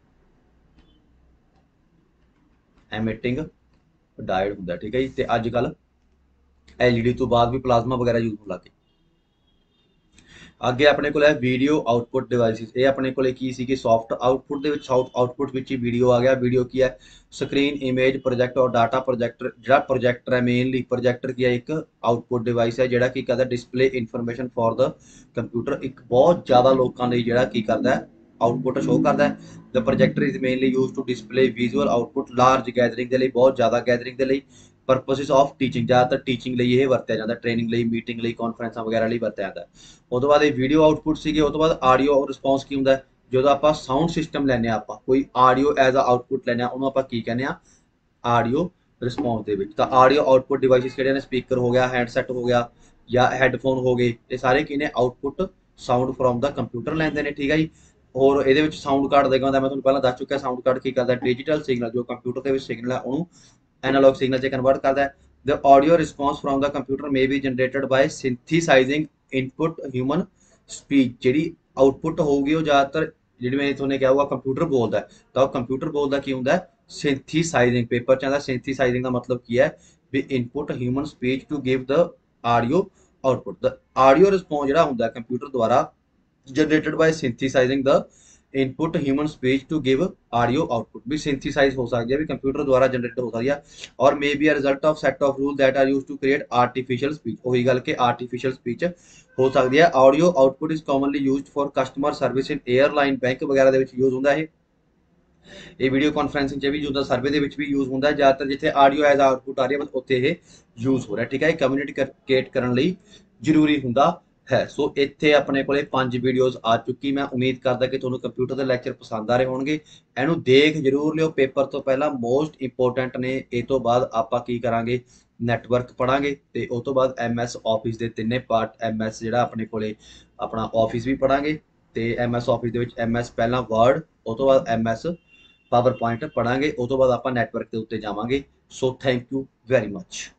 ਐਮਿਟਿੰਗ ਡਾਇਡ ਹੁੰਦਾ, ਠੀਕ ਹੈ ਜੀ। ਤੇ ਅੱਜ ਕੱਲ੍ਹ LED ਤੋਂ ਬਾਅਦ ਵੀ ਪਲਾਜ਼ਮਾ ਵਗੈਰਾ ਯੂਜ਼ ਹੋਣ ਲੱਗ ਗਏ। ਅੱਗੇ ਆਪਣੇ ਕੋਲ ਹੈ ਵੀਡੀਓ ਆਊਟਪੁੱਟ ਡਿਵਾਈਸਿਸ। ਇਹ ਆਪਣੇ ਕੋਲੇ ਕੀ ਸੀ ਕਿ ਸੌਫਟ ਆਊਟਪੁੱਟ ਦੇ ਵਿੱਚ, ਸੌਫਟ ਆਊਟਪੁੱਟ ਵਿੱਚ ਹੀ ਵੀਡੀਓ ਆ ਗਿਆ। ਵੀਡੀਓ ਕੀ ਹੈ, ਸਕਰੀਨ ਇਮੇਜ ਪ੍ਰੋਜੈਕਟ ਔਰ ਡਾਟਾ ਪ੍ਰੋਜੈਕਟਰ। ਜਿਹੜਾ ਪ੍ਰੋਜੈਕਟਰ ਹੈ, ਮੇਨਲੀ ਪ੍ਰੋਜੈਕਟਰ ਕੀ ਹੈ, ਇੱਕ ਆਊਟਪੁੱਟ ਡਿਵਾਈਸ ਹੈ ਜਿਹੜਾ ਕੀ ਕਰਦਾ, display information for the computer. ਇੱਕ ਬਹੁਤ ਜ਼ਿਆਦਾ ਲੋਕਾਂ ਲਈ ਜਿਹੜਾ ਕੀ ਕਰਦਾ, ਆਊਟਪੁੱਟ ਸ਼ੋਅ ਕਰਦਾ ਹੈ। The projector is mainly use to display visual output large gathering ਦੇ ਲਈ, ਬਹੁਤ ਜ਼ਿਆਦਾ ਗੈਦਰਿੰਗ ਦੇ ਲਈ। ਪਰਪਸਿਸ ਆਫ ਟੀਚਿੰਗ, ਜ਼ਿਆਦਾਤਰ ਟੀਚਿੰਗ ਲਈ ਇਹ ਵਰਤਿਆ ਜਾਂਦਾ, ਟ੍ਰੇਨਿੰਗ ਲਈ, ਮੀਟਿੰਗ ਲਈ, ਕਾਨਫਰੰਸਾਂ ਵਗੈਰਾ ਲਈ ਵਰਤਿਆ ਜਾਂਦਾ। ਉਹ ਤੋਂ ਬਾਅਦ ਇਹ ਵੀਡੀਓ ਆਊਟਪੁੱਟ ਸੀਗੇ। ਉਹ ਤੋਂ ਬਾਅਦ ਆਡੀਓ ਰਿਸਪੌਂਸ ਕੀ ਹੁੰਦਾ, ਜਦੋਂ ਆਪਾਂ ਸਾਊਂਡ ਸਿਸਟਮ ਲੈਂਦੇ ਆ, ਆਪਾਂ ਕੋਈ ਆਡੀਓ ਐਜ਼ ਅ ਆਊਟਪੁੱਟ ਲੈਂਦੇ ਆ, ਉਹਨੂੰ ਆਪਾਂ ਕੀ ਕਹਿੰਦੇ ਆ, ਆਡੀਓ ਰਿਸਪੌਂਸ ਦੇ ਵਿੱਚ। ਤਾਂ ਆਡੀਓ ਆਊਟਪੁੱਟ ਡਿਵਾਈਸਿਸ ਕਿਹੜੇ ਨੇ, ਸਪੀਕਰ ਹੋ ਗਿਆ, ਹੈਂਡਸੈਟ ਹੋ ਗਿਆ, ਜਾਂ ਹੈੱਡਫੋਨ ਹੋ ਗਏ। ਇਹ ਸਾਰੇ ਕੀ ਨੇ, output sound from the computer ਲੈਂਦੇ ਨੇ, ਠੀਕ ਹੈ ਜੀ। ਹੋਰ ਇਹਦੇ ਵਿੱਚ ਸਾਊਂਡ ਕਾਰਡ ਦੇਗਾ ਹੁੰਦਾ, ਮੈਂ ਤੁਹਾਨੂੰ ਪਹਿਲਾਂ ਦੱਸ ਚੁੱਕਿਆ। ਸਾਊਂਡ ਕਾਰਡ ਕੀ ਕਰਦਾ, ਡਿਜੀਟਲ ਸਿਗਨਲ ਜੋ ਕੰਪਿਊਟਰ ਦੇ ਵਿੱਚ ਸਿਗਨਲ ਹੈ ਉਹਨੂੰ ਐਨਾਲੌਗ ਸਿਗਨਲ 'ਚ ਕਨਵਰਟ ਕਰਦਾ ਹੈ। The audio response from the computer may be generated by synthesising input human speech. ਜਿਹੜੀ ਆਊਟਪੁੱਟ ਹੋਊਗੀ ਉਹ ਜ਼ਿਆਦਾਤਰ, ਜਿਹੜੀ ਮੈਂ ਤੁਹਾਨੂੰ ਕਿਹਾ ਹੋਊਗਾ ਕੰਪਿਊਟਰ ਬੋਲਦਾ, ਤਾਂ ਉਹ ਕੰਪਿਊਟਰ ਬੋਲਦਾ ਕੀ ਹੁੰਦਾ, ਸਿੰਥੀਸਾਈਜ਼ਿੰਗ। ਪੇਪਰ 'ਚ ਆਉਂਦਾ ਸਿੰਥੀਸਾਈਜ਼ਿੰਗ ਦਾ ਮਤਲਬ ਕੀ ਹੈ, we input human speech to give the audio output. The audio response ਜਿਹੜਾ ਹੁੰਦਾ ਕੰਪਿਊਟਰ ਦੁਆਰਾ generated by synthesising the input human speech to give audio output ਵੀ ਸਿੰਥੀਸਾਈਜ਼ ਹੋ ਸਕਦੀ ਹੈ, ਵੀ ਕੰਪਿਊਟਰ ਦੁਆਰਾ ਜਨਰੇਟ ਹੋ ਸਕਦੀ ਹੈ। Or may be a result of set of rule that are use to create artificial speech, ਉਹੀ ਗੱਲ ਕਿ ਆਰਟੀਫਿਸ਼ੀਅਲ ਸਪੀਚ ਹੋ ਸਕਦੀ ਹੈ। Audio output is commonly used for customer service in airline, bank ਵਗੈਰਾ ਦੇ ਵਿੱਚ ਯੂਜ਼ ਹੁੰਦਾ ਇਹ ਵੀਡੀਓ ਕਾਨਫਰੰਸਿੰਗ 'ਚ ਵੀ ਯੂਜ਼ ਹੁੰਦਾ, ਸਰਵੇ ਦੇ ਵਿੱਚ ਵੀ ਯੂਜ਼ ਹੁੰਦਾ ਜ਼ਿਆਦਾਤਰ, ਜਿੱਥੇ ਆਡੀਓ ਐਜ਼ ਆਊਟਪੁੱਟ ਆ ਰਹੀ ਹੈ ਬਸ ਉੱਥੇ ਇਹ ਯੂਜ਼ ਹੋ ਰਿਹਾ, ਠੀਕ ਹੈ। ਇਹ ਕਮਿਊਨੀਕੇਟ ਕਰਨ ਲਈ ਜ਼ਰੂਰੀ ਹੁੰਦਾ ਹੈ। ਸੋ ਇੱਥੇ ਆਪਣੇ ਕੋਲੇ 5 ਵੀਡੀਓਜ਼ ਆ ਚੁੱਕੀ, ਮੈਂ ਉਮੀਦ ਕਰਦਾ ਕਿ ਤੁਹਾਨੂੰ ਕੰਪਿਊਟਰ ਦੇ ਲੈਕਚਰ ਪਸੰਦ ਆ ਰਹੇ ਹੋਣਗੇ। ਇਹਨੂੰ ਦੇਖ ਜ਼ਰੂਰ ਲਿਓ, ਪੇਪਰ ਤੋਂ ਪਹਿਲਾਂ ਮੋਸਟ ਇੰਪੋਰਟੈਂਟ ਨੇ। ਇਹ ਤੋਂ ਬਾਅਦ ਆਪਾਂ ਕੀ ਕਰਾਂਗੇ, ਨੈਟਵਰਕ ਪੜਾਂਗੇ, ਤੇ ਉਹ ਤੋਂ ਬਾਅਦ MS ਆਫਿਸ ਦੇ ਤਿੰਨੇ ਪਾਰਟ, MS ਜਿਹੜਾ ਆਪਣੇ ਕੋਲੇ ਆਪਣਾ ਆਫਿਸ ਵੀ ਪੜਾਂਗੇ, ਤੇ MS ਆਫਿਸ ਦੇ ਵਿੱਚ MS ਪਹਿਲਾਂ ਵਰਡ, ਉਹ ਤੋਂ ਬਾਅਦ MS ਪਾਵਰ ਪੁਆਇੰਟ ਪੜਾਂਗੇ, ਉਹ ਤੋਂ ਬਾਅਦ ਆਪਾਂ ਨੈਟਵਰਕ ਦੇ ਉੱਤੇ ਜਾਵਾਂਗੇ। So thank you very much.